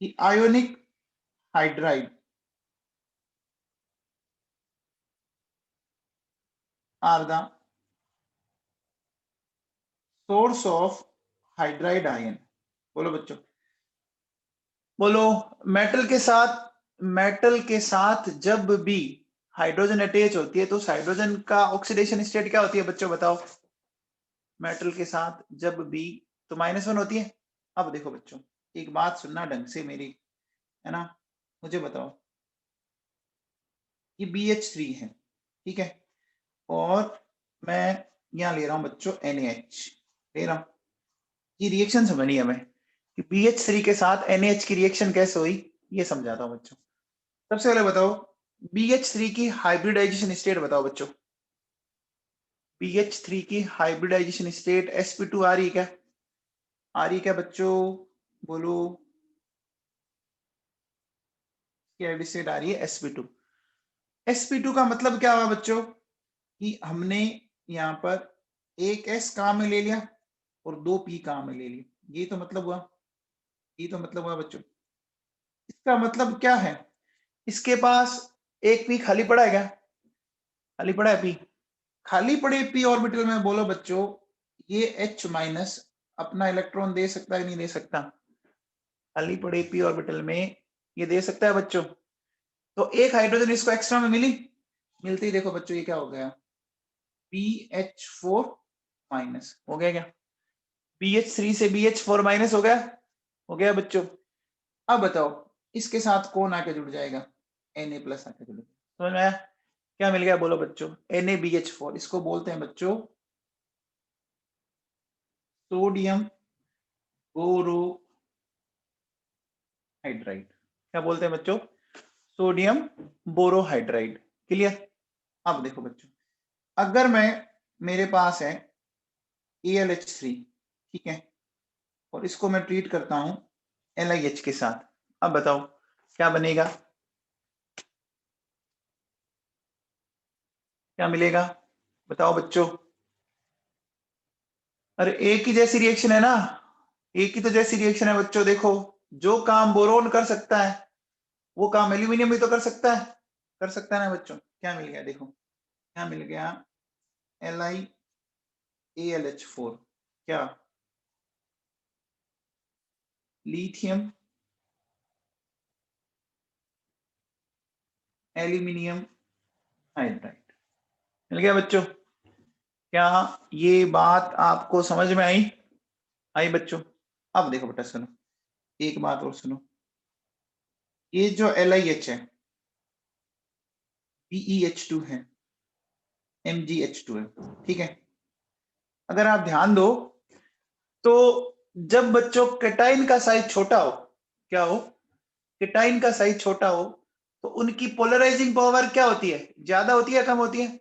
कि ionic hydride are the source of hydride ion? बोलो बच्चों, बोलो। मेटल के साथ जब भी हाइड्रोजन अटैच होती है तो उस हाइड्रोजन का ऑक्सीडेशन स्टेट क्या होती है बच्चों बताओ? मेटल के साथ जब भी, तो -1 होती है। अब देखो बच्चों, एक बात सुनना ढंग से मेरी, है ना, मुझे बताओ, ये BH3 है, ठीक है, और मैं यहाँ ले रहा हूं बच्चों NaH ले रहा हूं। ये रिएक्शन समझनी है हमें कि BH3 के साथ NaH की रिएक्शन कैसे हुई, ये समझाता हूं बच्चों। सबसे पहले बताओ, BH3 की हाइब्रिडाइजेशन स्टेट बताओ बच्चों। BH3 की हाइब्रिडाइजेशन स्टेट sp2 आ रही है क्या? आ रही है क्या बच्चों? बोलो। की स्टेट आ रही है sp2। sp2 का मतलब क्या हुआ बच्चों? कि हमने यहाँ पर एक S काम में ले लिया और 2 P काम में ले लिया, ये तो मतलब हुआ, ये तो मतलब हुआ बच्चों। इसका मतलब क्या है? इसके पास एक P खाली पड़ा है क्या? खाली पड़ा है P। खाली पड़े P ऑर्बिटल में बोलो बच्चों, ये H- अपना इलेक्ट्रॉन दे सकता है नहीं दे सकता? खाली पड़े P ऑर्बिटल में ये दे सकता है बच्चों। तो एक हाइड्रोजन इसको एक्स्ट्रा में मिलती देखो बच्चों, ये क्या हो गया? PH4- हो गया क्या? BH3 से BH4 माइनस हो गया बच्चों। अब बताओ इसके साथ कौन आके जुड़ जाएगा, Na प्लस आके जुड़, समझ में आया? क्या मिल गया बोलो बच्चों, NaBH4, इसको बोलते हैं बच्चों सोडियम बोरोहाइड्राइड। क्या बोलते हैं बच्चों, सोडियम बोरोहाइड्राइड। क्लियर? अब देखो बच्चों, अगर मेरे पास है AlH3, ठीक है, और इसको मैं ट्रीट करता हूं LiH के साथ, अब बताओ क्या बनेगा, क्या मिलेगा बताओ बच्चों? अरे एक ही जैसी रिएक्शन है ना, एक ही तो जैसी रिएक्शन है बच्चों। देखो जो काम बोरोन कर सकता है वो काम एल्यूमिनियम भी तो कर सकता है, ना बच्चों? क्या मिल गया देखो, क्या मिल गया, LiAlH4, क्या लिथियम एल्यूमिनियम हाइड्राइड मिल गया बच्चों। क्या ये बात आपको समझ में आई बच्चों? अब देखो बेटा सुनो, एक बात और सुनो, ये जो LiH है BeH2 है, MgH2 है, ठीक है। अगर आप ध्यान दो तो जब बच्चों केटाइन का साइज छोटा हो, क्या हो, केटाइन का साइज छोटा हो, तो उनकी पोलराइजिंग पावर क्या होती है, ज्यादा होती है कम होती है?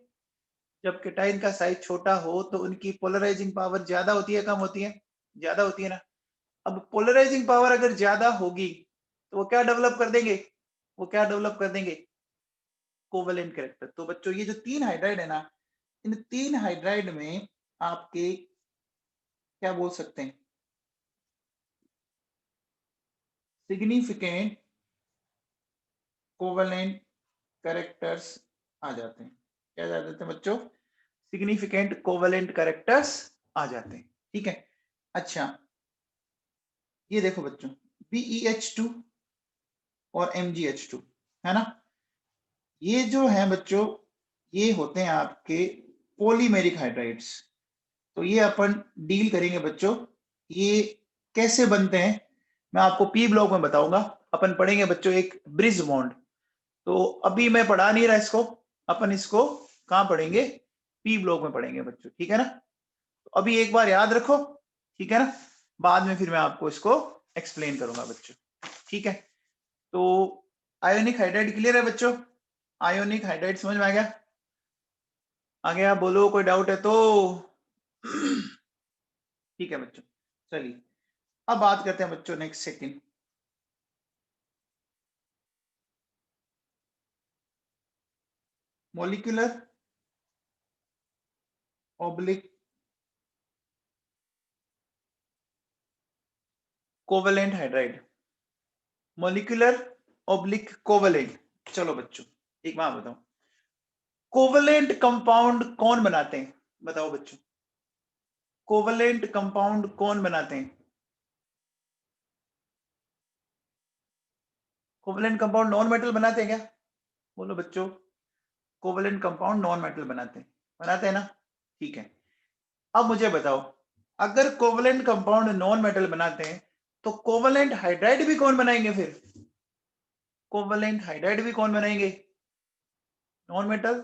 जब केटाइन का साइज छोटा हो तो उनकी पोलराइजिंग पावर ज्यादा होती है कम होती है? ज्यादा होती है ना। अब पोलराइजिंग पावर अगर ज्यादा होगी तो वो क्या डेवलप कर देंगे, कोवेलेंट कैरेक्टर। तो बच्चों ये जो 3 हाइड्राइड है ना, इन 3 हाइड्राइड में आपके क्या बोल सकते हैं, सिग्निफिकेंट कोवेलेंट कैरेक्टर्स आ जाते हैं। क्या आ जाते हैं बच्चों, सिग्निफिकेंट कोवेलेंट कैरेक्टर्स आ जाते हैं, ठीक है। अच्छा ये देखो बच्चों, BeH2 और MgH2 है ना, ये जो है बच्चों ये होते हैं आपके पॉलीमेरिक हाइड्राइड्स। तो ये अपन डील करेंगे बच्चों, ये कैसे बनते हैं मैं आपको पी ब्लॉक में बताऊंगा। अपन पढ़ेंगे बच्चों एक ब्रिज बॉन्ड, तो अभी मैं पढ़ा नहीं रहा इसको, अपन इसको कहाँ पढ़ेंगे, पी ब्लॉक में पढ़ेंगे बच्चों, ठीक है ना। तो अभी एक बार याद रखो, ठीक है ना, बाद में फिर मैं आपको इसको एक्सप्लेन करूंगा बच्चों, ठीक है। तो आयोनिक हाइड्राइड क्लियर है बच्चों, आयोनिक हाइड्राइड समझ में आ गया बोलो, कोई डाउट है तो? ठीक है बच्चों, चलिए अब बात करते हैं बच्चों next second, molecular oblique covalent hydride, molecular oblique covalent. चलो बच्चों एक बात बताओ, कोवेलेंट कंपाउंड कौन बनाते हैं, बताओ बच्चों, कोवेलेंट कंपाउंड कौन बनाते हैं? कोवेलेंट कंपाउंड नॉन मेटल बनाते हैं क्या, बोलो बच्चों, कोवेलेंट कंपाउंड नॉन मेटल बनाते हैं ना, ठीक है। अब मुझे बताओ, अगर कोवेलेंट कंपाउंड नॉन मेटल बनाते हैं तो कोवेलेंट हाइड्राइड भी कौन बनाएंगे फिर, कोवेलेंट हाइड्राइड भी कौन बनाएंगे, नॉन मेटल।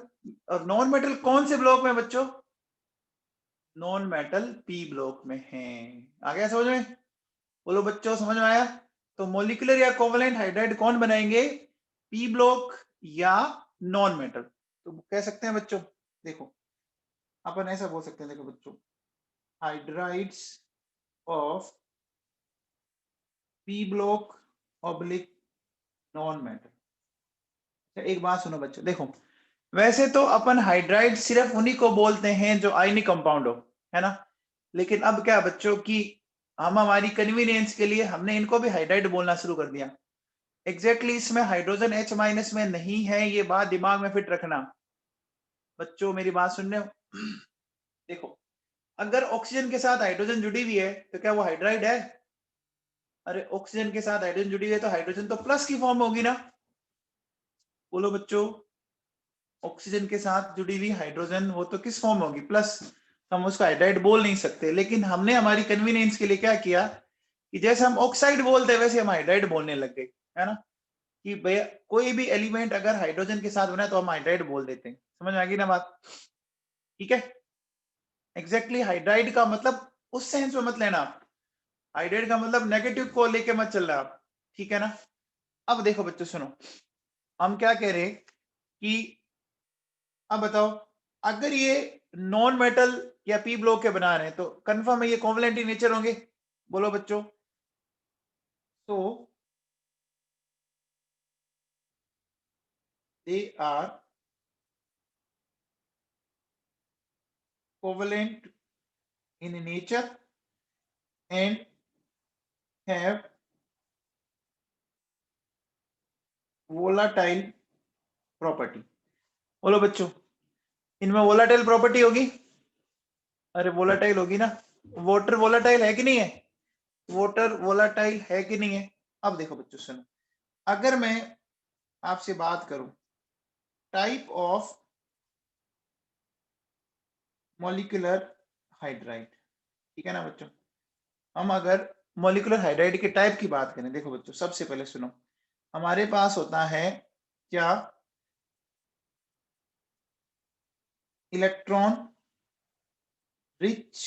और नॉन मेटल कौन से ब्लॉक में बच्चों, नॉन मेटल पी ब्लॉक में है। आ गया समझ में, बोलो बच्चों समझ में आया? तो मॉलिक्यूलर या कोवेलेंट हाइड्राइड कौन बनाएंगे, पी ब्लॉक या नॉन मेटल। तो कह सकते हैं बच्चों, देखो अपन ऐसा बोल सकते हैं, देखो बच्चों, hydrides of P block oblique non metal. एक बात सुनो बच्चों, देखो वैसे तो अपन हाइड्राइड सिर्फ उन्हीं को बोलते हैं जो आयनिक कंपाउंड हो, है ना। लेकिन अब क्या बच्चों की, हम हमारी कन्वीनियंस के लिए हमने इनको भी हाइड्राइड बोलना शुरू कर दिया। एग्जैक्टली इसमें हाइड्रोजन H माइनस में नहीं है, ये बात दिमाग में फिट रखना बच्चों, मेरी बात सुन रहे हो? देखो अगर ऑक्सीजन के साथ हाइड्रोजन जुड़ी हुई है तो क्या वो हाइड्राइड है? अरे ऑक्सीजन के साथ हाइड्रोजन जुड़ी हुई है तो हाइड्रोजन तो प्लस की फॉर्म होगी ना, बोलो बच्चों, ऑक्सीजन के साथ जुड़ी हुई हाइड्रोजन वो तो किस फॉर्म होगी, प्लस। हम उसको हाइड्राइड बोल नहीं सकते, लेकिन हमने हमारी कन्वीनियंस के लिए क्या किया कि जैसे हम ऑक्साइड बोलते हैं वैसे हम हाइड्राइड बोलने लग गए, है ना, कि भैया कोई भी एलिमेंट अगर हाइड्रोजन के साथ बना है तो हम हाइड्राइड बोल देते हैं। समझ में आ गई ना बात? ठीक है, एग्जैक्टली हाइड्राइड का मतलब उस सेंस में मत लेना आप, हाइड्राइड का मतलब नेगेटिव को लेके मत चल रहा आप, ठीक है ना। अब देखो बच्चों सुनो, हम क्या कह रहे हैं कि अब बताओ, अगर ये नॉन मेटल या पी ब्लॉक के बना रहे हैं तो कंफर्म है ये कोवलेंट इन नेचर होंगे, बोलो बच्चों। तो they are covalent in nature and have volatile property. बोलो बच्चों, इनमें वोलाटाइल प्रॉपर्टी होगी? अरे वोलाटाइल होगी ना, वाटर वोलाटाइल है कि नहीं है? वाटर वोलाटाइल है कि नहीं है? अब देखो बच्चों सुनो, अगर मैं आपसे बात करूं टाइप ऑफ मॉलिक्यूलर हाइड्राइड, ठीक है ना बच्चों, हम अगर मॉलिक्यूलर हाइड्राइड के टाइप की बात करें, देखो बच्चों सबसे पहले सुनो, हमारे पास होता है क्या, इलेक्ट्रॉन रिच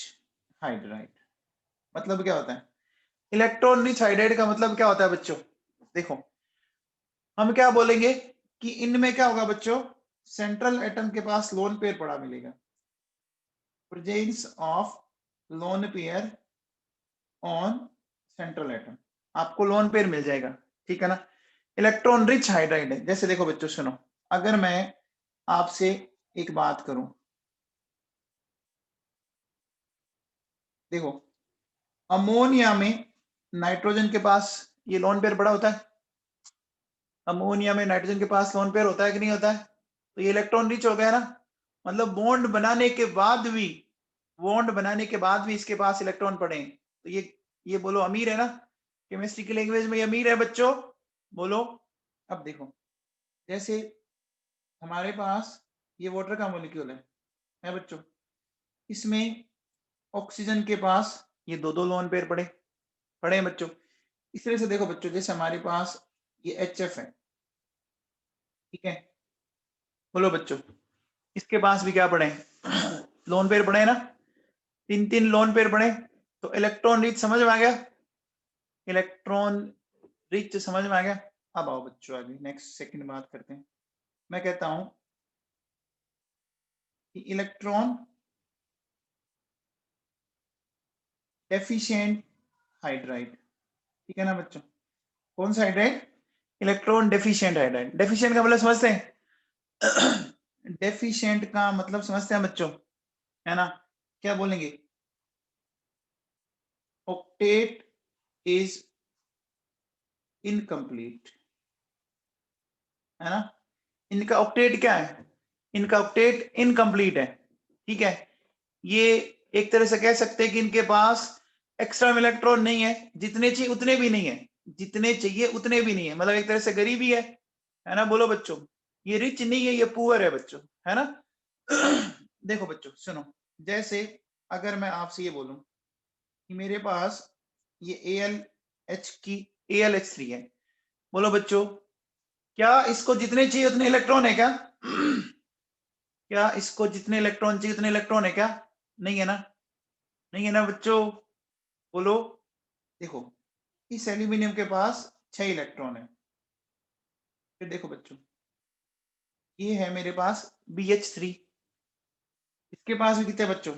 हाइड्राइड। मतलब क्या होता है इलेक्ट्रॉन रिच हाइड्राइड का? मतलब क्या होता है बच्चों, देखो हम क्या बोलेंगे कि इनमें क्या होगा बच्चों, सेंट्रल एटम के पास लोन पेयर पड़ा मिलेगा, presence of lone pair on central atom, आपको लोन पेयर मिल जाएगा, ठीक है ना। इलेक्ट्रॉन रिच हाइड्राइड है। जैसे देखो बच्चों सुनो, अगर मैं आपसे एक बात करूं, देखो अमोनिया में नाइट्रोजन के पास ये लोन पेयर पड़ा होता है, अमोनिया में नाइट्रोजन के पास लोन पेयर होता है कि नहीं होता है? तो ये इलेक्ट्रॉन रिच हो गया ना, मतलब बॉन्ड बनाने के बाद भी, बॉन्ड बनाने के बाद भी इसके पास इलेक्ट्रॉन पड़े हैं, तो ये बोलो अमीर है ना, केमिस्ट्री की लैंग्वेज में ये अमीर है बच्चों, बोलो। अब देखो जैसे हमारे पास ये वाटर का मॉलिक्यूल है बच्चों, इसमें ऑक्सीजन के पास ये दो दो लोन पेयर पड़े पड़े हैं बच्चों। इस तरह से देखो बच्चों, जैसे हमारे पास ये HF है, ठीक है, बोलो बच्चों, इसके पास भी क्या पड़े लोन पेयर पड़े ना, तीन तीन लोन पेयर पड़े, तो इलेक्ट्रॉन रिच समझ में आ गया, इलेक्ट्रॉन रिच समझ में आ गया। अब आओ बच्चों आगे नेक्स्ट सेकंड बात करते हैं, मैं कहता हूं कि इलेक्ट्रॉन डेफिशिएंट हाइड्राइड, ठीक है ना बच्चों, कौन सा hydride, electron deficient hydride. Deficient का मतलब समझते हैं डेफिशिएंट का मतलब समझते हैं बच्चों, है ना, क्या बोलेंगे, ऑक्टेट इज इनकम्प्लीट, है ना, इनका ऑक्टेट क्या है, इनका ऑक्टेट इनकम्प्लीट है, ठीक है, ये एक तरह से कह सकते हैं कि इनके पास एक्स्ट्रा इलेक्ट्रॉन नहीं है, जितने चाहिए उतने भी नहीं है, जितने चाहिए उतने भी नहीं है, मतलब एक तरह से गरीबी है ना, बोलो बच्चों, ये रिच नहीं है, ये पुअर है बच्चों, है ना। देखो बच्चों सुनो, जैसे अगर मैं आपसे ये बोलूं कि मेरे पास ये AlH की AlH3 है, बोलो बच्चों, क्या इसको जितने चाहिए उतने इलेक्ट्रॉन है क्या? क्या इसको जितने इलेक्ट्रॉन चाहिए उतने इलेक्ट्रॉन है क्या? नहीं है ना, नहीं है ना बच्चों, बोलो। देखो इस एल्यूमिनियम के पास 6 इलेक्ट्रॉन है, फिर देखो बच्चों ये है मेरे पास BH3, इसके पास भी कितने बच्चों,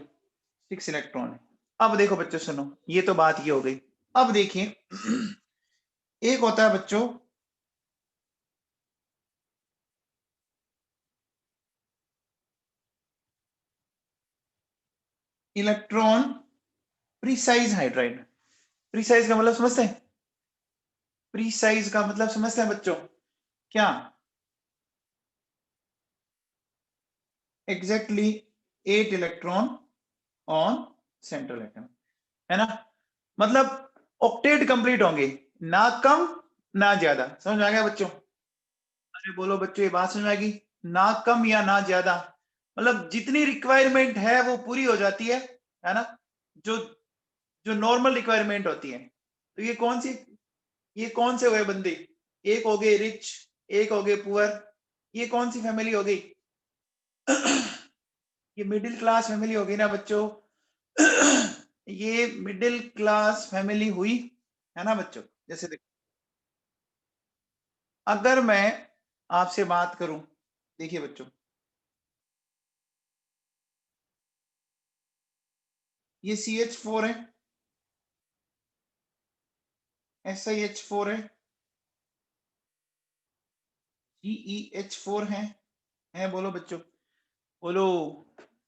6 इलेक्ट्रॉन है। अब देखो बच्चों सुनो, ये तो बात ये हो गई, अब देखिए एक होता है बच्चों इलेक्ट्रॉन प्रीसाइज हाइड्राइड। प्रीसाइज का मतलब समझते हैं, प्रीसाइज का मतलब समझते हैं बच्चों, क्या exactly 8 electron on central atom, है ना, मतलब ऑक्टेट कंप्लीट होंगे, ना कम ना ज्यादा। समझ में आ गया बच्चों? अरे बोलो बच्चों, ये बात समझ में आएगी, ना कम या ना ज्यादा, मतलब जितनी रिक्वायरमेंट है वो पूरी हो जाती है ना, जो जो नॉर्मल रिक्वायरमेंट होती है। तो ये कौन से हो गए बंदे, एक हो गए रिच, एक हो गए पुअर, ये कौन सी फैमिली हो गई? ये मिडिल क्लास फैमिली हो गई ना बच्चों। ये मिडिल क्लास फैमिली हुई है ना बच्चों। जैसे देखो, अगर मैं आपसे बात करूं, देखिए बच्चों, ये CH4 है, SiH4 है, GeH4 है बोलो बच्चों, बोलो।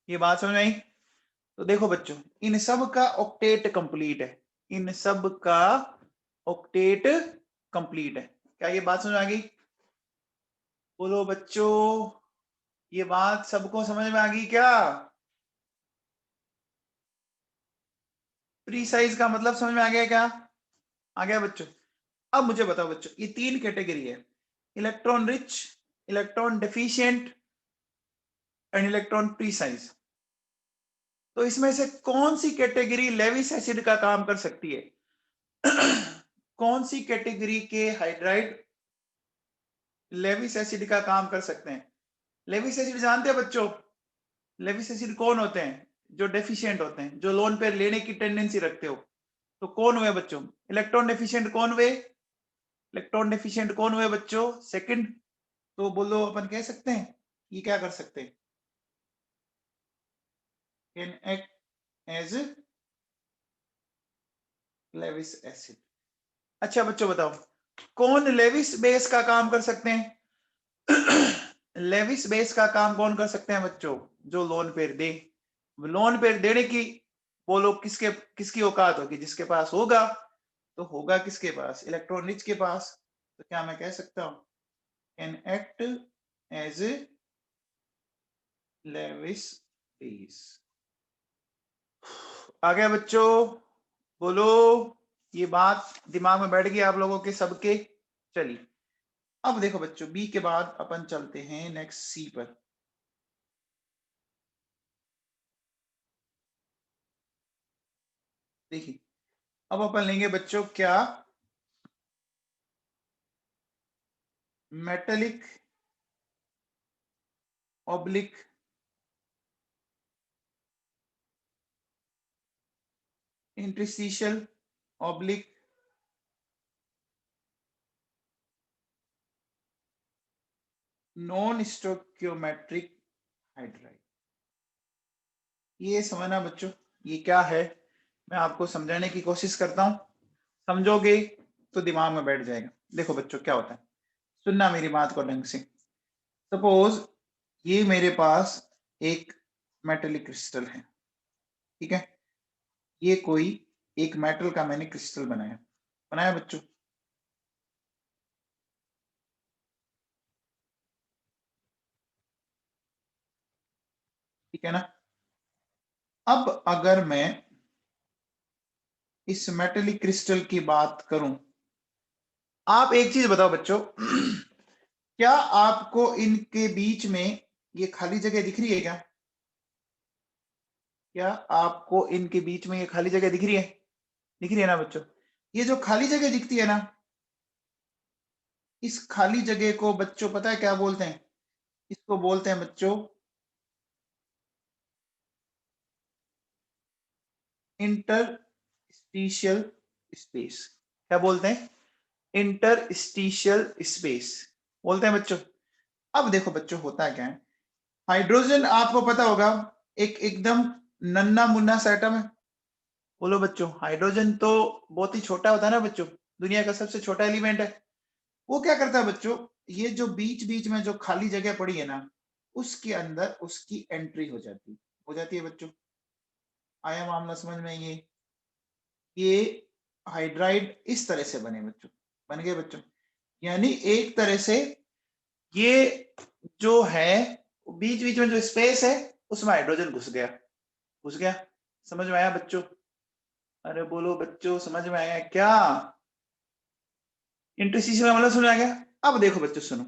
ये बात समझ में आई? तो देखो बच्चों, इन सब का ऑक्टेट कंप्लीट है, इन सब का ऑक्टेट कंप्लीट है। क्या ये बात समझ में आ गई? बोलो बच्चों, ये बात सबको समझ में आ गई क्या? प्रीसाइज का मतलब समझ में आ गया क्या? आ गया बच्चों। अब मुझे बताओ बच्चों, ये 3 कैटेगरी है, electron rich, electron deficient and electron precise. तो इसमें से कौन सी कैटेगरी लेविस एसिड का काम कर सकती है? कौन सी कैटेगरी के हाइड्राइड लेविस एसिड का काम कर सकते हैं? लेविस एसिड जानते हैं बच्चों? लेविस एसिड कौन होते हैं? जो डेफिशिएंट होते हैं, जो लोन पे लेने की टेंडेंसी रखते हो। तो कौन हुए बच्चों? इलेक्ट्रॉन डेफिशिएंट कौन हुए? इलेक्ट्रॉन डेफिशिएंट कौन हुए बच्चों? सेकंड। तो बोलो, अपन कह सकते हैं ये क्या कर सकते हैं? Can act as Lewis acid. अच्छा बच्चों बताओ, कौन लेविस बेस का काम कर सकते हैं? लेविस बेस का काम कौन कर सकते हैं बच्चों? जो लोन पे दे। लोन पे देने की बोलो, किसकी औकात होगी? जिसके पास होगा। तो होगा किसके पास? इलेक्ट्रॉन रिच के पास। तो क्या मैं कह सकता हूं can act as Lewis base? आ गया बच्चों? बोलो, ये बात दिमाग में बैठ गई आप लोगों के सबके? चलिए, अब देखो बच्चों, बी के बाद अपन चलते हैं नेक्स्ट सी पर। देखिए, अब अपन लेंगे बच्चों क्या, metallic oblique interstitial oblique non stoichiometric hydride. ये समझना बच्चों, ये क्या है, मैं आपको समझाने की कोशिश करता हूं। समझोगे तो दिमाग में बैठ जाएगा। देखो बच्चों, क्या होता है, सुनना मेरी बात को ढंग से। सपोज ये मेरे पास एक मेटेलिक क्रिस्टल है, ठीक है? ये कोई एक मेटल का मैंने क्रिस्टल बनाया बनाया बच्चों। ठीक है ना? अब अगर मैं इस मेटेलिक क्रिस्टल की बात करूं, आप एक चीज बताओ बच्चों, क्या आपको इनके बीच में ये खाली जगह दिख रही है क्या? क्या आपको इनके बीच में ये खाली जगह दिख रही है? दिख रही है ना बच्चों? ये जो खाली जगह दिखती है ना, इस खाली जगह को बच्चों पता है क्या बोलते हैं? इसको बोलते हैं बच्चों इंटरस्टिशियल स्पेस। क्या बोलते हैं? इंटरस्टिशियल स्पेस बोलते हैं बच्चों। अब देखो बच्चों, होता क्या है, हाइड्रोजन आपको पता होगा एक एकदम नन्ना मुन्ना सा एटम है। बोलो बच्चों, हाइड्रोजन तो बहुत ही छोटा होता है ना बच्चों, दुनिया का सबसे छोटा एलिमेंट है। वो क्या करता है बच्चों, ये जो बीच बीच में जो खाली जगह पड़ी है ना, उसके अंदर उसकी एंट्री हो जाती है बच्चों। आया मामला समझ में? ये हाइड्राइड इस तरह से बने बच्चों, बन गए बच्चों। यानी एक तरह से ये जो है, बीच बीच में जो स्पेस है उसमें हाइड्रोजन घुस गया। समझ में आया बच्चों? अरे बोलो बच्चों, समझ में आया क्या? इंटरस्टिशियल का मतलब समझ आ गया? अब देखो बच्चों सुनो,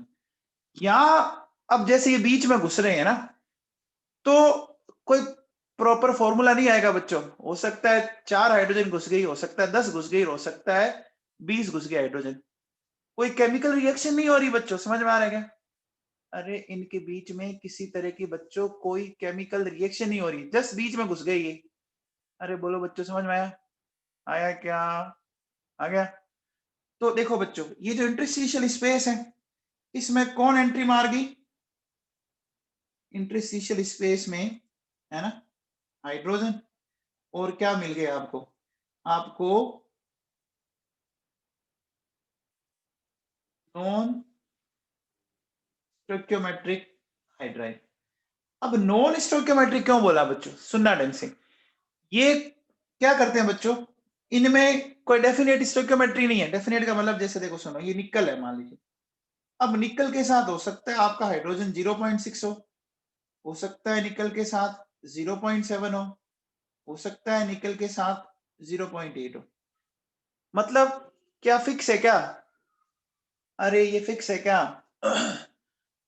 यहाँ अब जैसे ये बीच में घुस रहे हैं ना, तो कोई प्रॉपर फॉर्मूला नहीं आएगा बच्चों। हो सकता है 4 हाइड्रोजन घुस गई, हो सकता है 10 घुस गई, हो सकता है 20 घुस गई हाइड्रोजन। कोई केमिकल रिएक्शन नहीं हो रही बच्चों, समझ में आ रहा है क्या? अरे इनके बीच में किसी तरह की बच्चों कोई केमिकल रिएक्शन नहीं हो रही, जस्ट बीच में घुस गई ये। अरे बोलो बच्चों, समझ में आया? आया क्या? आ गया? तो देखो बच्चों, ये जो इंटरस्टिशियल स्पेस है, इसमें कौन एंट्री मार गई? इंटरस्टिशियल स्पेस में, है ना, हाइड्रोजन। और क्या मिल गया आपको? आपको नॉन स्टोइकियोमेट्रिक हाइड्राइड। अब नॉन स्टोइकियोमेट्रिक क्यों बोला बच्चों? सुनना ढंग से। ये क्या करते हैं बच्चों, इनमें कोई डेफिनेट स्टोइकियोमेट्री नहीं है। डेफिनेट का मतलब जैसे देखो, सुनो, ये निकल है मान लीजिए। अब निकल के साथ हो सकता है आपका हाइड्रोजन 0.6 हो सकता है निकल के साथ 0.7 हो सकता है निकल के साथ 0.8 हो। मतलब क्या फिक्स है क्या? अरे ये फिक्स है क्या?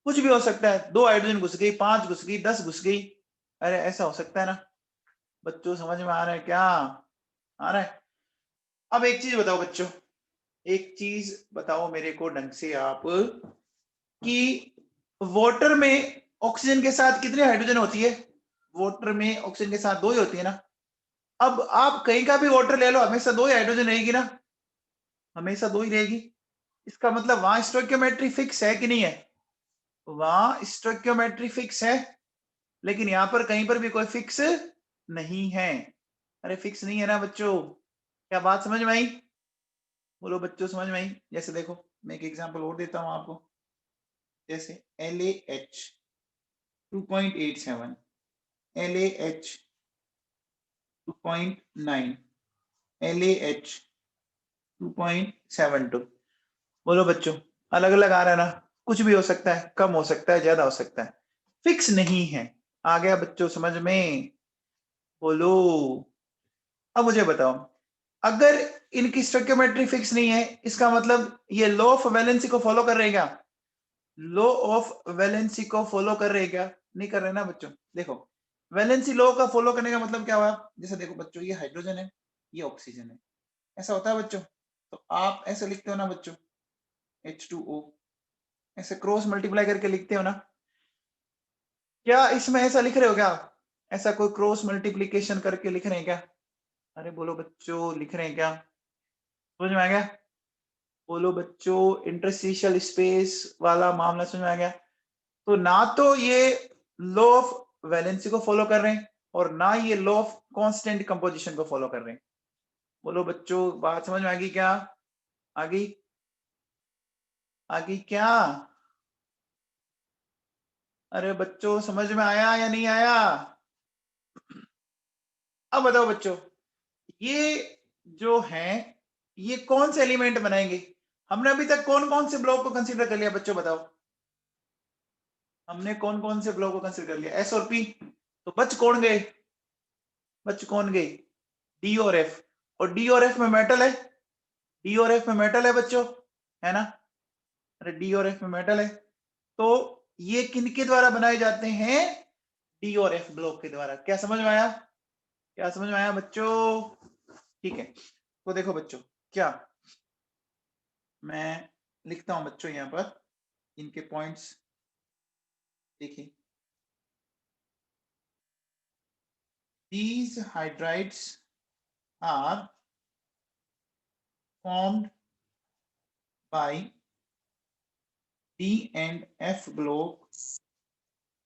कुछ भी हो सकता है। 2 हाइड्रोजन घुस गई, 5 घुस गई, 10 घुस गई। अरे ऐसा हो सकता है ना बच्चों, समझ में आ रहा है क्या? आ रहा है? अब एक चीज बताओ बच्चों, एक चीज बताओ मेरे को ढंग से आप, कि वाटर में ऑक्सीजन के साथ कितने हाइड्रोजन होती है? वाटर में ऑक्सीजन के साथ 2 ही होती है ना। अब आप कहीं का भी वाटर ले लो, हमेशा 2 ही हाइड्रोजन रहेगी ना, हमेशा 2 ही रहेगी। इसका मतलब वहां स्टोइकियोमेट्री फिक्स है कि नहीं है? वहां स्टोइकियोमेट्री फिक्स है, लेकिन यहां पर कहीं पर भी कोई फिक्स नहीं है। अरे फिक्स नहीं है ना बच्चों, क्या बात समझ में आई? बोलो बच्चों, समझ में आई? जैसे देखो, मैं एक एग्जांपल और देता हूं आपको। जैसे LaH 2.87, LaH 2.9, LaH 2.72। बोलो बच्चों, अलग अलग आ रहा है ना? कुछ भी हो सकता है, कम हो सकता है, ज्यादा हो सकता है, फिक्स नहीं है। आ गया बच्चों समझ में? बोलो। अब मुझे बताओ, अगर इनकी स्टोइकियोमेट्री फिक्स नहीं है, इसका मतलब ये लॉ ऑफ वैलेंसी को फॉलो कर रहे हैं क्या? लॉ ऑफ वैलेंसी को फॉलो कर रहे हैं क्या? नहीं कर रहे ना बच्चों। देखो, वैलेंसी लॉ का फॉलो करने का मतलब क्या हुआ? जैसे देखो बच्चों, ये हाइड्रोजन है, ये ऑक्सीजन है, ऐसा होता है बच्चों। तो आप ऐसे लिखते हो ना बच्चों, H2O, ऐसे क्रॉस मल्टीप्लाई करके लिखते हो ना। क्या इसमें ऐसा लिख रहे हो क्या? ऐसा कोई क्रॉस मल्टीप्लीकेशन करके लिख रहे हैं क्या? अरे बोलो बच्चों, लिख रहे हैं क्या? समझ में आ गया? बोलो बच्चों, इंटरस्टिशियल स्पेस वाला मामला समझ में आ गया? तो ना तो ये लॉ ऑफ वैलेंसी को फॉलो कर रहे हैं, और ना ये लॉ ऑफ कांस्टेंट कंपोजिशन को फॉलो कर रहे हैं। बोलो बच्चों, बात समझ में आ गई क्या? आ गई? आ गई क्या? अरे बच्चों, समझ में आया या नहीं आया? अब बताओ बच्चों, ये जो है, ये कौन से एलिमेंट बनाएंगे? हमने अभी तक कौन कौन से ब्लॉक को कंसीडर कर लिया बच्चों, बताओ? हमने कौन कौन से ब्लॉक को कंसीडर कर लिया? एस और पी। तो बच कौन गए? बच कौन गए? डी और एफ। और डी और एफ में मेटल है, डी और एफ में मेटल है बच्चों, है ना? अरे डी और एफ में मेटल है, तो ये किनके द्वारा बनाए जाते हैं? डी और एफ ब्लॉक के द्वारा। क्या समझ में आया? क्या समझ में आया बच्चों? ठीक है, तो देखो बच्चों, क्या मैं लिखता हूं बच्चों यहां पर इनके पॉइंट्स, देखिए। These hydrides are formed by D and F block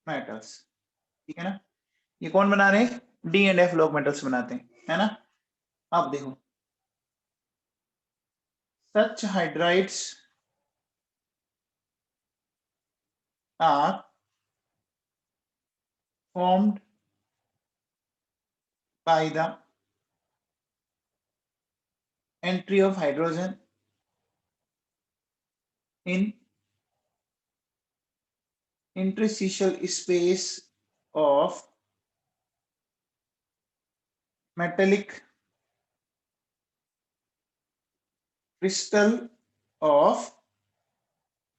metals, ठीक है ना? ये कौन बना रहे हैं? D and F block metals बनाते हैं, है ना? अब देखो, such hydrides are formed by the entry of hydrogen in interstitial space of metallic crystal of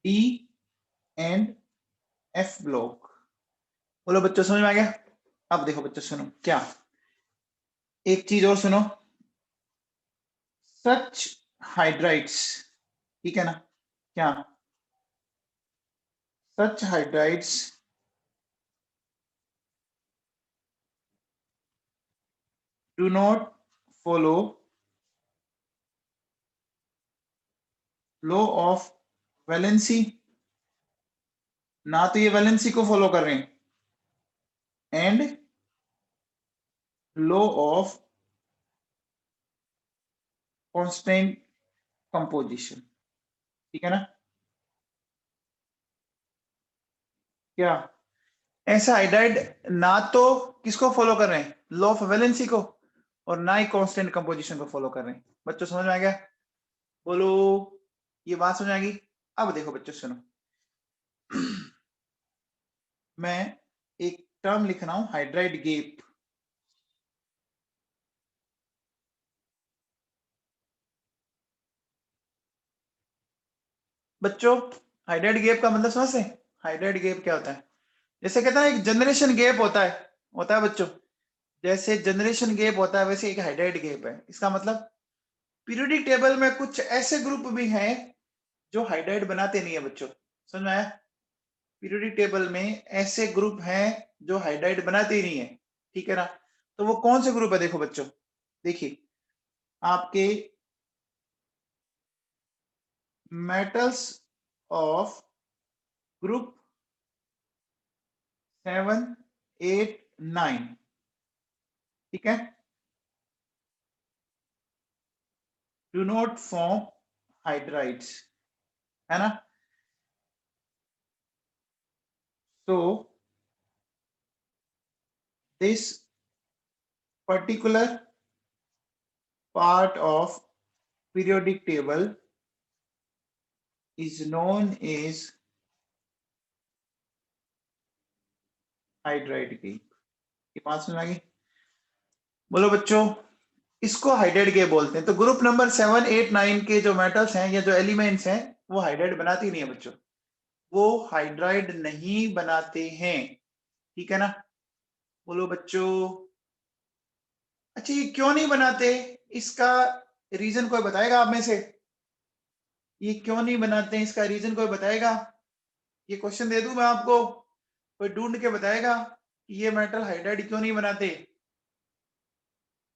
D and F block, बोलो बच्चों, समझ में आ गया? अब देखो बच्चों, सुनो क्या, एक चीज और सुनो, सच हाइड्राइड्स, ठीक है ना, क्या such hydrides do not follow law of valency, ना तो ये वैलेंसी को फॉलो कर रहे हैं, and law of constant composition, ठीक है ना, क्या ऐसा हाइड्राइड ना तो किसको फॉलो कर रहे हैं, लॉ ऑफ वैलेंसी को, और ना ही कांस्टेंट कंपोजिशन को फॉलो कर रहे हैं। बच्चों समझ में आ गया? बोलो, ये बात समझ आ गई? अब देखो बच्चों सुनो, मैं एक टर्म लिख रहा हूं, हाइड्राइड गैप। बच्चों हाइड्राइड गैप का मतलब समझते हैं? हाइड्राइड गैप क्या होता है? जैसे कहता है एक जनरेशन गैप होता है बच्चों, जैसे जनरेशन गैप होता है वैसे एक हाइड्राइड गैप है। इसका मतलब पीरियोडिक टेबल में कुछ ऐसे ग्रुप भी हैं जो हाइड्राइड बनाते नहीं है बच्चों, समझ में आया? पीरियोडिक टेबल में ऐसे ग्रुप हैं जो हाइड्राइड बनाते ही नहीं है, ठीक है ना। तो वो कौन से ग्रुप है? देखो बच्चों, देखिए आपके मेटल्स ऑफ ग्रुप 7, 8, 9, ठीक है, डू नॉट फॉर्म हाइड्राइड्स, है ना। तो this particular part of periodic table is known as hydride gap. ये बात समझ आ गई? बोलो बच्चों, इसको हाइड्राइड गैप बोलते हैं। तो ग्रुप नंबर 7, 8, 9 के जो मेटल्स हैं या जो एलिमेंट्स हैं वो हाइड्राइड बनाती नहीं है बच्चों, वो हाइड्राइड नहीं बनाते हैं, ठीक है ना। बोलो बच्चों, अच्छा ये क्यों नहीं बनाते, इसका रीजन कोई बताएगा आप में से? ये क्यों नहीं बनाते हैं, इसका रीजन कोई बताएगा? ये क्वेश्चन दे दूं मैं आपको, कोई ढूंढ के बताएगा कि ये मेटल हाइड्राइड क्यों नहीं बनाते?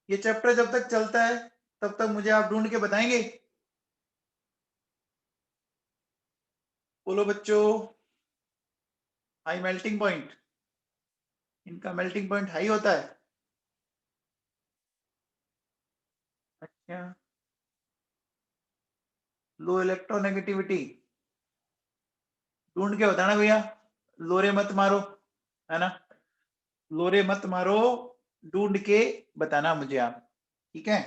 ये चैप्टर जब तक चलता है तब तक मुझे आप ढूंढ के बताएंगे? बोलो बच्चों, हाई मेल्टिंग पॉइंट, इनका मेल्टिंग पॉइंट हाई होता है। अच्छा, लो इलेक्ट्रोनेगेटिविटी, ढूंढ के बताना भैया, लोरे मत मारो, है ना, लोरे मत मारो, ढूंढ के बताना मुझे आप, ठीक है।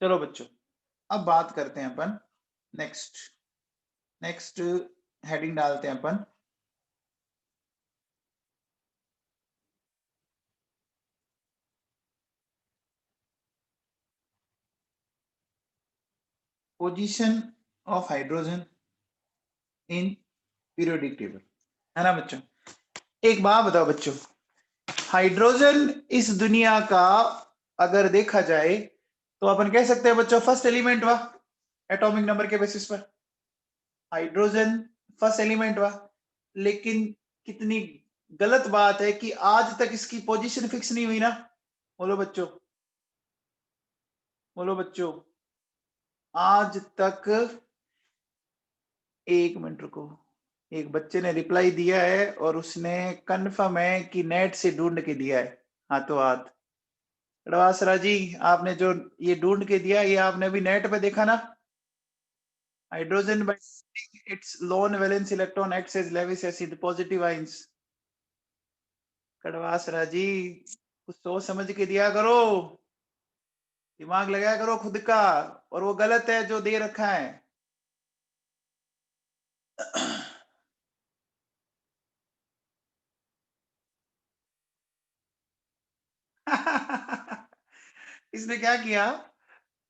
चलो बच्चों, अब बात करते हैं अपन, नेक्स्ट नेक्स्ट हेडिंग डालते हैं अपन, position of hydrogen in periodic table, है ना बच्चों। एक बात बताओ बच्चों, हाइड्रोजन इस दुनिया का अगर देखा जाए तो अपन कह सकते हैं बच्चों फर्स्ट एलिमेंट हुआ, एटॉमिक नंबर के बेसिस पर हाइड्रोजन फर्स्ट एलिमेंट हुआ। लेकिन कितनी गलत बात है कि आज तक इसकी पोजीशन फिक्स नहीं हुई ना। बोलो बच्चों, बोलो बच्चों, आज तक, एक मिनट रुको, एक बच्चे ने रिप्लाई दिया है और उसने कंफर्म है कि नेट से ढूंढ के दिया है, हाथों हाथ। रवासरा जी, आपने जो ये ढूंढ के दिया, ये आपने भी नेट पे देखा ना? Hydrogen by its lone valence electron acts as Lewis acid positive ions। Kadwasra ji, कुछ सोच समझ के दिया करो, दिमाग लगाया करो खुद का, और वो गलत है जो दे रखा है। इसने क्या किया,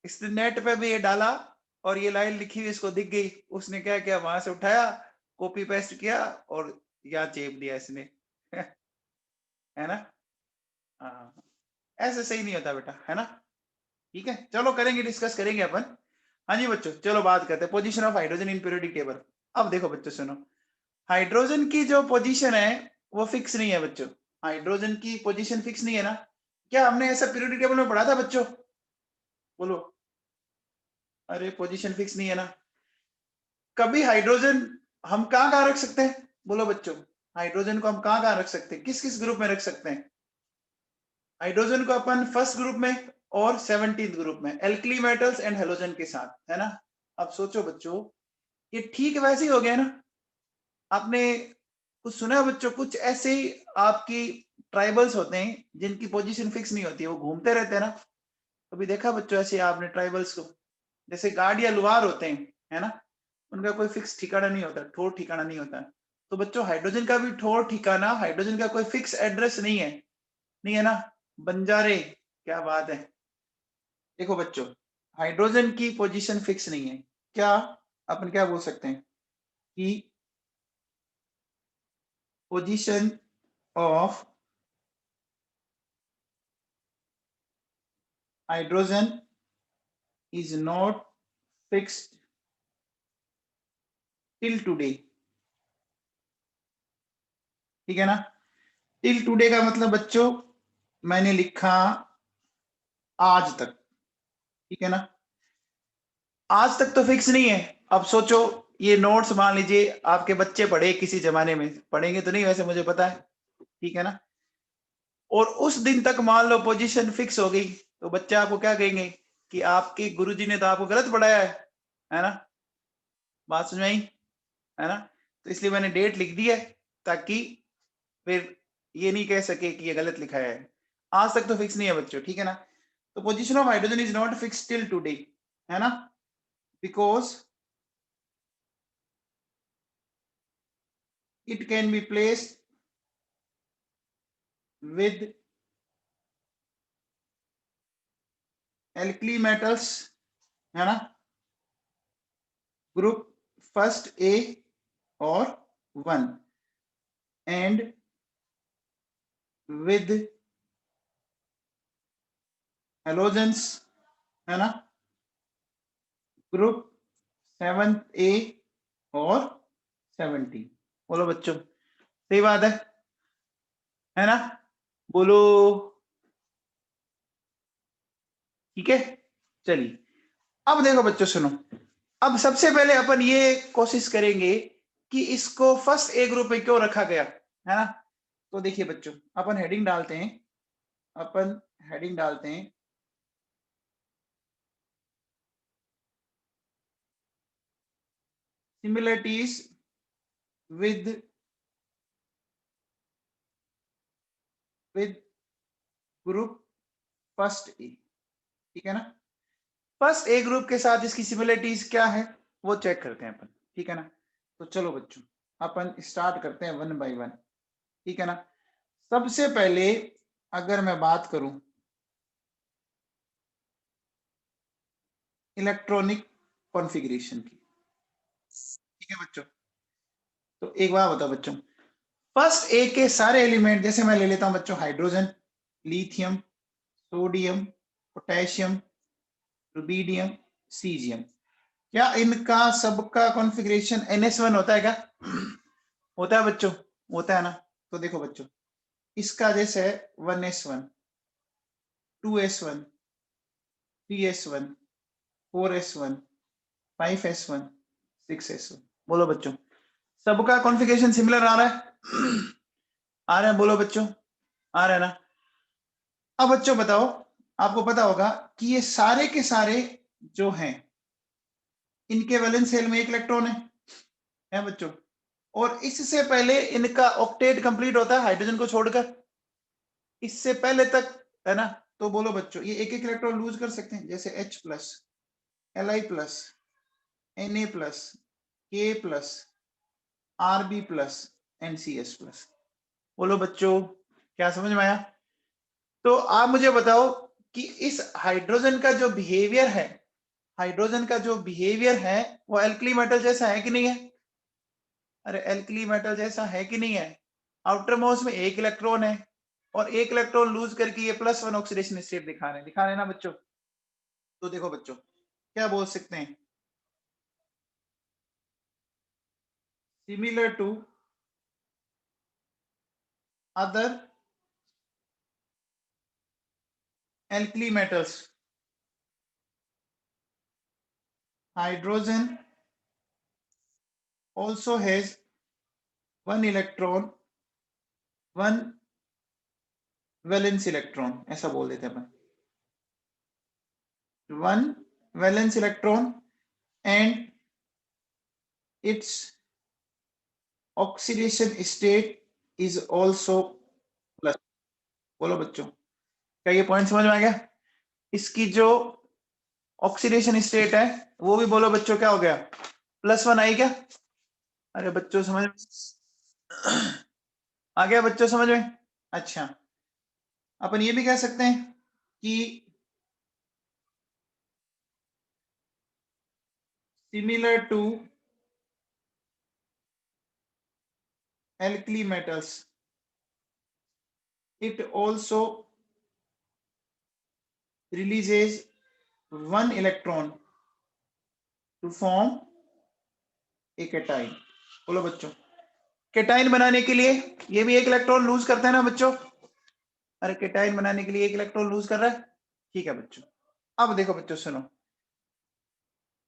इसने नेट पे भी ये डाला और ये लाइन लिखी हुई इसको दिख गई, उसने क्या किया, वहां से उठाया, कॉपी पेस्ट किया और यहाँ चेप दिया इसने। है ना? हाँ, ऐसे सही नहीं होता बेटा, है ना? ठीक है, चलो करेंगे, डिस्कस करेंगे अपन। हाँ जी बच्चों, चलो बात करते हैं position of hydrogen in periodic table. अब देखो बच्चों सुनो, हाइड्रोजन की जो पोजीशन है वो फिक्स नहीं है बच्चों। हाइड्रोजन की पोजीशन फिक्स नहीं है ना? क्या हमने ऐसा पीरियोडिक टेबल में पढ़ा था बच्चों? बोलो। अरे पोजीशन फिक्स नहीं है ना? कभी हाइड्रोजन हम कहाँ कहाँ रख सकते हैं? बोलो बच्चों, हाइड्रोजन को हम कहाँ कहाँ रख सकते हैं, किस किस ग्रुप में रख सकते हैं? हाइड्रोजन को अपन फर्स्ट ग्रुप में और 17th ग्रुप में, एल्कली मेटल्स एंड हेलोजन के साथ, है ना? अब सोचो बच्चों, ये ठीक वैसे ही हो गया ना? आपने कुछ सुना है बच्चों? कुछ ऐसे ही आपकी ट्राइबल्स होते हैं जिनकी पोजीशन फिक्स नहीं होती है, वो घूमते रहते हैं ना? कभी देखा बच्चों ऐसे आपने ट्राइबल्स को? जैसे गार्ड या लुहार होते हैं, है ना? उनका कोई फिक्स ठिकाना नहीं होता, ठोर ठिकाना नहीं होता। तो बच्चों हाइड्रोजन का भी ठोर ठिकाना, हाइड्रोजन का कोई फिक्स एड्रेस नहीं है, नहीं है ना? बंजारे, क्या बात है। देखो बच्चों, हाइड्रोजन की पोजीशन फिक्स नहीं है। क्या अपन क्या बोल सकते हैं कि position of hydrogen is not fixed till today. ठीक है ना? टिल टुडे का मतलब बच्चों मैंने लिखा आज तक, ठीक है ना? आज तक तो फिक्स नहीं है। अब सोचो, ये नोट्स मान लीजिए आपके बच्चे पढ़े किसी जमाने में, पढ़ेंगे तो नहीं वैसे मुझे पता है, ठीक है ना? और उस दिन तक मान लो पोजीशन फिक्स हो गई, तो बच्चे आपको क्या कहेंगे कि आपके गुरुजी ने तो आपको गलत पढ़ाया है ना? बात समझ में आई, है ना? तो इसलिए मैंने डेट लिख दी है ताकि फिर ये नहीं कह सके कि ये गलत लिखा है। आज तक तो फिक्स नहीं है बच्चों, ठीक है ना? तो position of hydrogen is not fix till today, है ना? Because it can be placed with alkali metals, है ना? ग्रुप फर्स्ट ए और 1 and with halogens, है ना? ग्रुप 7 ए और 70। बोलो बच्चों, सही बात है ना? बोलो। ठीक है, चलिए अब देखो बच्चों सुनो, अब सबसे पहले अपन ये कोशिश करेंगे कि इसको फर्स्ट ए ग्रुप में क्यों रखा गया, है ना? तो देखिए बच्चों, अपन हेडिंग डालते हैं, अपन हेडिंग डालते हैं similarities with group first A, ठीक है ना? फर्स्ट ए ग्रुप के साथ इसकी सिमिलरिटीज क्या है वो चेक करते हैं अपन, ठीक है ना? तो चलो बच्चों, अपन स्टार्ट करते हैं 1 by 1, ठीक है ना? सबसे पहले अगर मैं बात करूं इलेक्ट्रॉनिक कॉन्फ़िगरेशन की, ठीक है बच्चों? तो एक बात बताओ बच्चों, फर्स्ट ए के सारे एलिमेंट, जैसे मैं ले लेता हूं बच्चों hydrogen, lithium, sodium, potassium, rubidium, caesium, क्या इनका सबका कॉन्फ़िगरेशन NS1 होता है क्या? होता है बच्चों, होता है ना? तो देखो बच्चों, इसका जैसे 1s1, 2s1, 3s1, 4s1, 5s1, 6s1। बोलो बच्चों, सबका कॉन्फ़िगरेशन सिमिलर आ रहा है? आ रहा है, बोलो बच्चों, आ रहा है ना? अब बच्चों बताओ, आपको पता होगा कि ये सारे के सारे जो हैं इनके वैलेंस शेल में एक इलेक्ट्रॉन है बच्चों? और इससे पहले इनका ऑक्टेट कंप्लीट होता है हाइड्रोजन को छोड़कर, इससे पहले तक, है ना? तो बोलो बच्चों, ये एक एक इलेक्ट्रॉन लूज कर सकते हैं, जैसे H plus, Li plus, Na plus, K plus, Rb plus, NCS plus. बोलो बच्चों, क्या समझ में आया? तो आप मुझे बताओ कि इस हाइड्रोजन का जो बिहेवियर है, हाइड्रोजन का जो बिहेवियर है वो एल्कली मेटल जैसा है कि नहीं है? अरे एल्कली मेटल जैसा है कि नहीं है? आउटर मोस्ट में एक इलेक्ट्रॉन है और एक इलेक्ट्रॉन लूज करके ये +1 ऑक्सीडेशन स्टेट दिखा रहे हैं ना बच्चों। तो देखो बच्चों क्या बोल सकते हैं, similar to other alkali metals, hydrogen also has one electron, one valence electron, ऐसा बोल देते हैं अपन, one valence electron and its oxidation state is also plus। बोलो बच्चों क्या ये पॉइंट समझ में आ गया? इसकी जो ऑक्सीडेशन स्टेट है वो भी बोलो बच्चों क्या हो गया, +1 आई क्या? अरे बच्चों समझ में आ गया बच्चों समझ में? अच्छा, अपन ये भी कह सकते हैं कि similar to alkali metals, it also releases one electron to form a cation। बोलो बच्चों केटाइन बनाने के लिए ये भी एक इलेक्ट्रॉन लूज करता है ना बच्चों? अरे केटाइन बनाने के लिए एक इलेक्ट्रॉन लूज कर रहा है, ठीक है बच्चों। अब देखो बच्चों सुनो,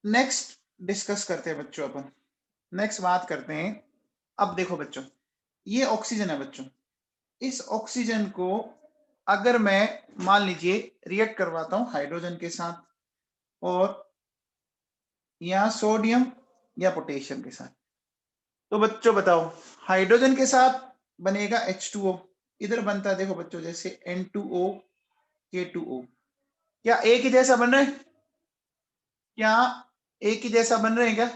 नेक्स्ट डिस्कस करते हैं बच्चों, अपन नेक्स्ट बात करते हैं। अब देखो बच्चों ये ऑक्सीजन है बच्चों, इस ऑक्सीजन को अगर मैं मान लीजिए रिएक्ट करवाता हूं हाइड्रोजन के साथ और या सोडियम या पोटेशियम के साथ, तो बच्चों बताओ हाइड्रोजन के साथ बनेगा H2O, इधर बनता है देखो बच्चों जैसे N2O K2O, क्या एक ही जैसा बन रहे हैं? क्या एक ही जैसा बन रहे हैं क्या?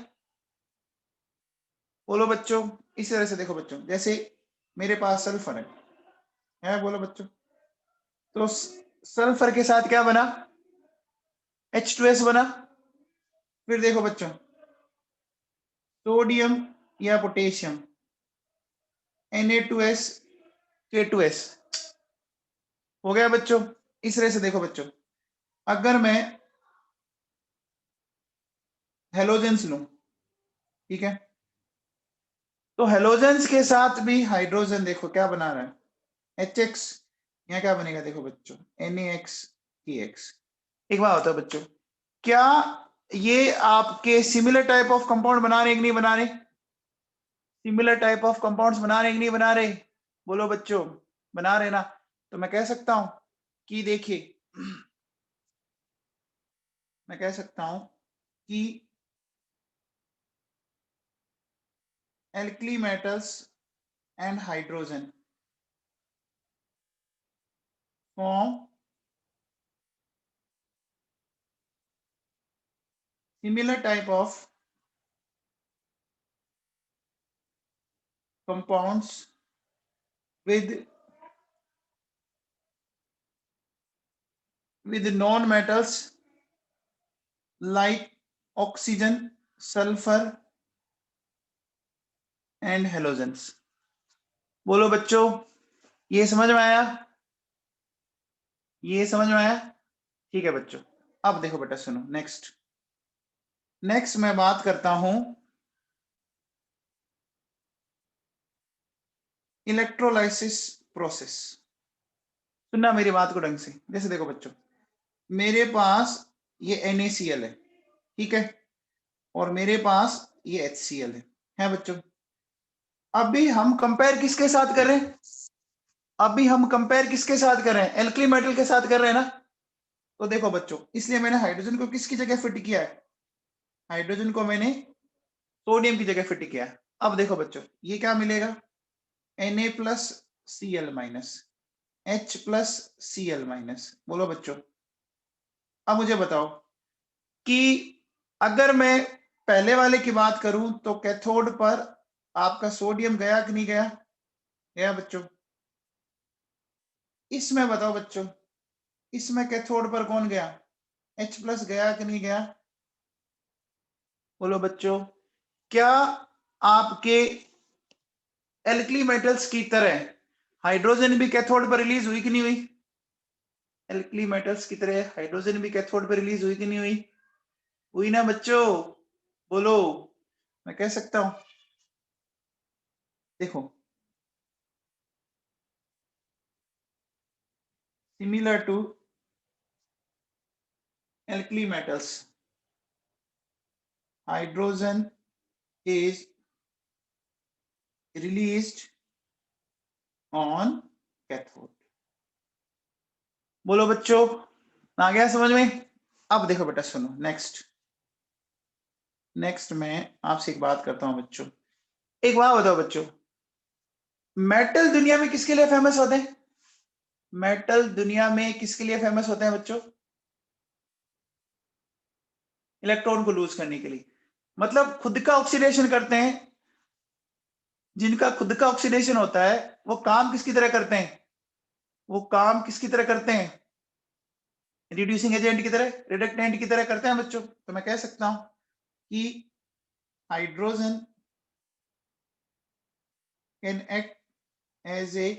बोलो बच्चों इस तरह से देखो बच्चों, जैसे मेरे पास सल्फर है बोलो बच्चों, तो सल्फर के साथ क्या बना, H2S बना। फिर देखो बच्चों सोडियम या पोटेशियम Na2S K2S हो गया बच्चों। इस तरह से देखो बच्चों अगर मैं हेलोजेंस लूं, ठीक है, तो हेलोजेंस के साथ भी हाइड्रोजन देखो क्या बना रहा है HX, यहाँ क्या बनेगा देखो बच्चों NaX। एक बात होता है बच्चों, क्या ये आपके सिमिलर टाइप ऑफ कंपाउंड बना रहे कि नहीं बना रहे? सिमिलर टाइप ऑफ कंपाउंड्स बना रहे कि नहीं बना रहे? बोलो बच्चों बना रहे ना। तो मैं कह सकता हूं कि देखिए मैं कह सकता हूं कि alkali metals and hydrogen form similar type of compounds with non metals like oxygen, sulfur and halogens। बोलो बच्चों ये समझ में आया? ये समझ में आया? ठीक है बच्चों। अब देखो बेटा सुनो, नेक्स्ट मैं बात करता हूं इलेक्ट्रोलाइसिस प्रोसेस। सुनना मेरी बात को ढंग से, जैसे देखो बच्चों मेरे पास ये NaCl है, ठीक है, और मेरे पास ये HCl है बच्चों। अभी हम कंपेयर किसके साथ कर रहे हैं? अभी हम कंपेयर किसके साथ कर रहे हैं? एल्कली मेटल के साथ कर रहे हैं ना। तो देखो बच्चों इसलिए मैंने हाइड्रोजन को किसकी जगह फिट किया है? हाइड्रोजन को मैंने सोडियम की जगह फिट किया है। अब देखो बच्चों ये क्या मिलेगा, Na+Cl- H+Cl-। बोलो बच्चों अब मुझे बताओ कि अगर मैं पहले वाले की बात करूं तो कैथोड पर आपका सोडियम गया कि नहीं गया? गया बच्चों। इसमें बताओ बच्चों इसमें कैथोड पर कौन गया? H+ गया कि नहीं गया? बोलो बच्चों क्या आपके एल्कली मेटल्स की तरह हाइड्रोजन भी कैथोड पर रिलीज हुई कि नहीं हुई? एल्कली मेटल्स की तरह हाइड्रोजन भी कैथोड पर रिलीज हुई कि नहीं हुई? हुई ना बच्चों, बोलो। मैं कह सकता हूं, देखो similar to alkali metals, hydrogen is released on cathode. बोलो बच्चों, आ गया समझ में? अब देखो बेटा, सुनो नेक्स्ट मैं आपसे एक बात करता हूं बच्चों। एक बात बताओ बच्चों, मेटल दुनिया में किसके लिए फेमस होते हैं? मेटल दुनिया में किसके लिए फेमस होते हैं बच्चों? इलेक्ट्रॉन को लूज करने के लिए, मतलब खुद का ऑक्सीडेशन करते हैं। जिनका खुद का ऑक्सीडेशन होता है वो काम किसकी तरह करते हैं? वो काम किसकी तरह करते हैं? रिड्यूसिंग एजेंट की तरह, रिडक्टेंट की तरह करते हैं बच्चों। तो मैं कह सकता हूं कि hydrogen can act as a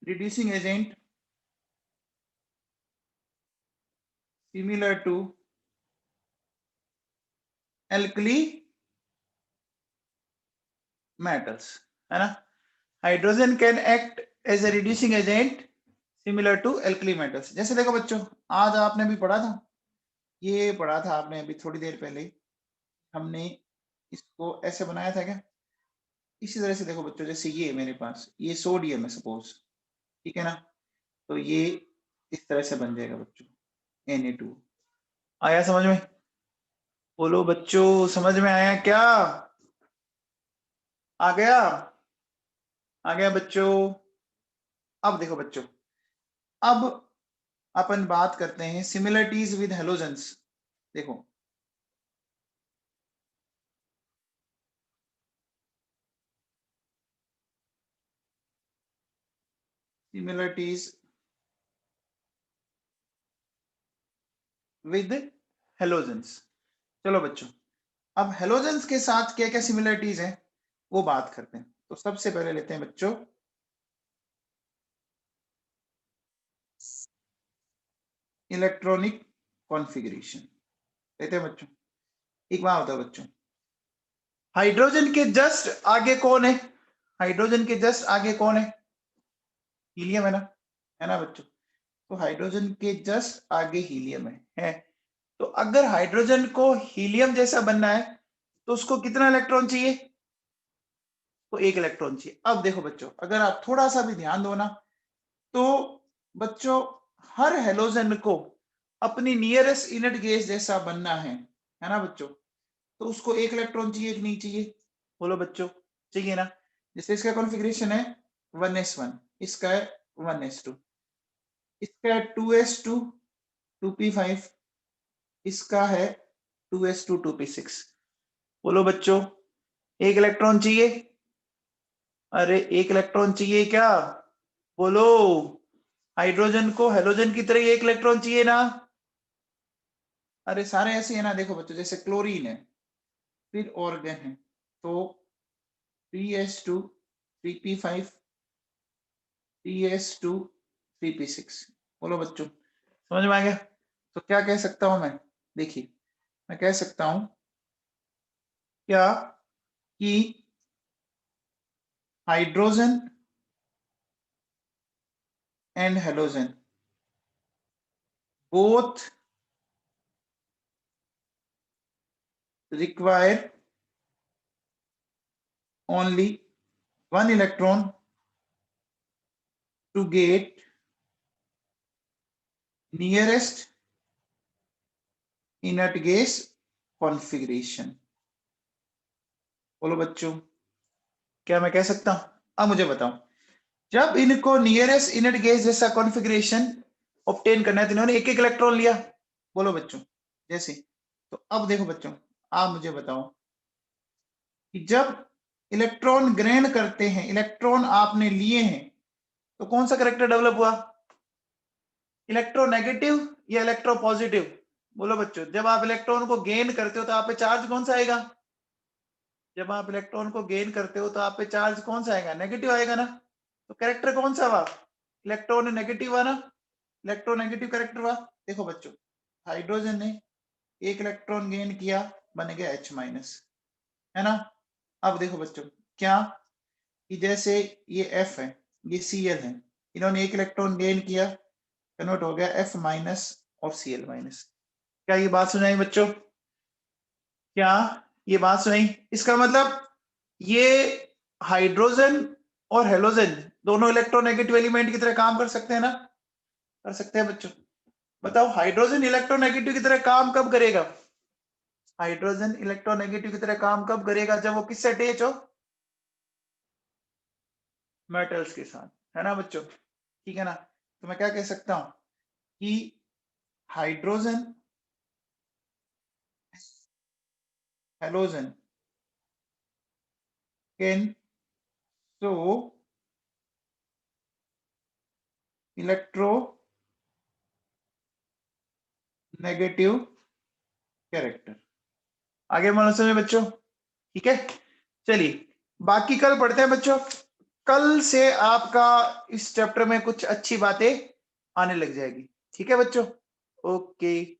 reducing agent similar to alkali metals, है ना? Hydrogen can act as a reducing agent similar to alkali metals। जैसे देखो बच्चों, आज आपने भी पढ़ा था, ये पढ़ा था आपने अभी थोड़ी देर पहले, हमने इसको ऐसे बनाया था क्या? इसी तरह से देखो बच्चों, जैसे ये मेरे पास ये सोडियम है सपोज, ठीक है ना? तो ये इस तरह से बन जाएगा बच्चों, Na2। आया समझ में? बोलो बच्चों, समझ में आया क्या? आ गया? आ गया बच्चों? अब देखो बच्चों, अब अपन बात करते हैं सिमिलरिटीज विद हेलोजेंस। देखो सिमिलरिटीज विद हेलोजेंस। चलो बच्चों, अब हेलोजेंस के साथ क्या क्या सिमिलरिटीज हैं वो बात करते हैं। तो सबसे पहले लेते हैं बच्चों इलेक्ट्रॉनिक कॉन्फ़िगरेशन। लेते हैं बच्चों। एक बात बताओ बच्चों, हाइड्रोजन के जस्ट आगे कौन है? हाइड्रोजन के जस्ट आगे कौन है? हीलियम है ना बच्चों? तो हाइड्रोजन के जस्ट आगे हीलियम है। तो अगर हाइड्रोजन को हीलियम जैसा बनना है तो उसको कितना इलेक्ट्रॉन चाहिए? तो एक इलेक्ट्रॉन चाहिए। अब देखो बच्चों, अगर आप थोड़ा सा भी ध्यान दो ना, तो बच्चों हर हेलोजन को अपनी नियरेस्ट इनर्ट गैस जैसा बनना है ना बच्चों? तो उसको एक इलेक्ट्रॉन चाहिए कि नहीं चाहिए? बोलो बच्चों, चाहिए ना? जैसे इसका कॉन्फ़िगरेशन है 1s1, इसका है 1s2, इसका है 2s2 2p5, इसका है 2s2 2p6। बोलो बच्चों, एक इलेक्ट्रॉन चाहिए? अरे एक इलेक्ट्रॉन चाहिए क्या? बोलो। हाइड्रोजन को हेलोजन की तरह एक इलेक्ट्रॉन चाहिए ना? अरे सारे ऐसे है ना। देखो बच्चों, जैसे क्लोरीन है, फिर ऑर्गन है, तो 3s2 3p5 3s2 3p6। बोलो बच्चों, समझ में आ गया? तो क्या कह सकता हूं मैं? देखिए, मैं कह सकता हूं क्या कि hydrogen and halogen both require only one electron to get nearest inert gas configuration। बोलो बच्चों, क्या मैं कह सकता हूं? अब मुझे बताओ, जब इनको नियरेस्ट इनर्ट गैस जैसा कॉन्फ़िगरेशन ऑब्टेन करना है तो इन्होंने एक एक इलेक्ट्रॉन लिया। बोलो बच्चों, जैसे, तो अब देखो बच्चों, आप मुझे बताओ कि जब इलेक्ट्रॉन ग्रहण करते हैं, इलेक्ट्रॉन आपने लिए हैं, तो कौन सा करेक्टर डेवलप हुआ? इलेक्ट्रोनेगेटिव या इलेक्ट्रो पॉजिटिव? बोलो बच्चों, जब आप इलेक्ट्रॉन को गेन करते हो तो आप पे चार्ज कौन सा आएगा? जब आप इलेक्ट्रॉन को गेन करते हो तो आप पे चार्ज कौन सा आएगा, नेगेटिव आएगा ना। तो कैरेक्टर कौन सा हुआ, इलेक्ट्रॉन नेगेटिव हुआ ना, इलेक्ट्रोनेगेटिव कैरेक्टर हुआ। देखो बच्चों, हाइड्रोजन ने एक इलेक्ट्रॉन गेन किया, बन गया H माइनस, है ना। अब देखो बच्चों क्या, कि जैसे ये F है, ये Cl है, इन्होंने एक इलेक्ट्रॉन गेन किया, कन्वर्ट हो गया F माइनस और Cl माइनस। क्या ये बात सुनाई बच्चों, क्या ये बात सुनाई। इसका मतलब ये हाइड्रोजन और हेलोजन दोनों इलेक्ट्रोनेगेटिव एलिमेंट की तरह काम कर सकते हैं ना, कर सकते हैं बच्चों। बताओ हाइड्रोजन इलेक्ट्रोनेगेटिव की तरह काम कब करेगा, हाइड्रोजन इलेक्ट्रोनेगेटिव की तरह काम कब करेगा, जब वो किससे अटैच हो, मेटल्स के साथ, है ना बच्चों। ठीक है ना। तो मैं क्या कह सकता हूं कि hydrogen halogen can show electro negative character. आगे मान समझे बच्चों, ठीक है। चलिए बाकी कल पढ़ते हैं बच्चों, कल से आपका इस चैप्टर में कुछ अच्छी बातें आने लग जाएगी, ठीक है बच्चों। ओके।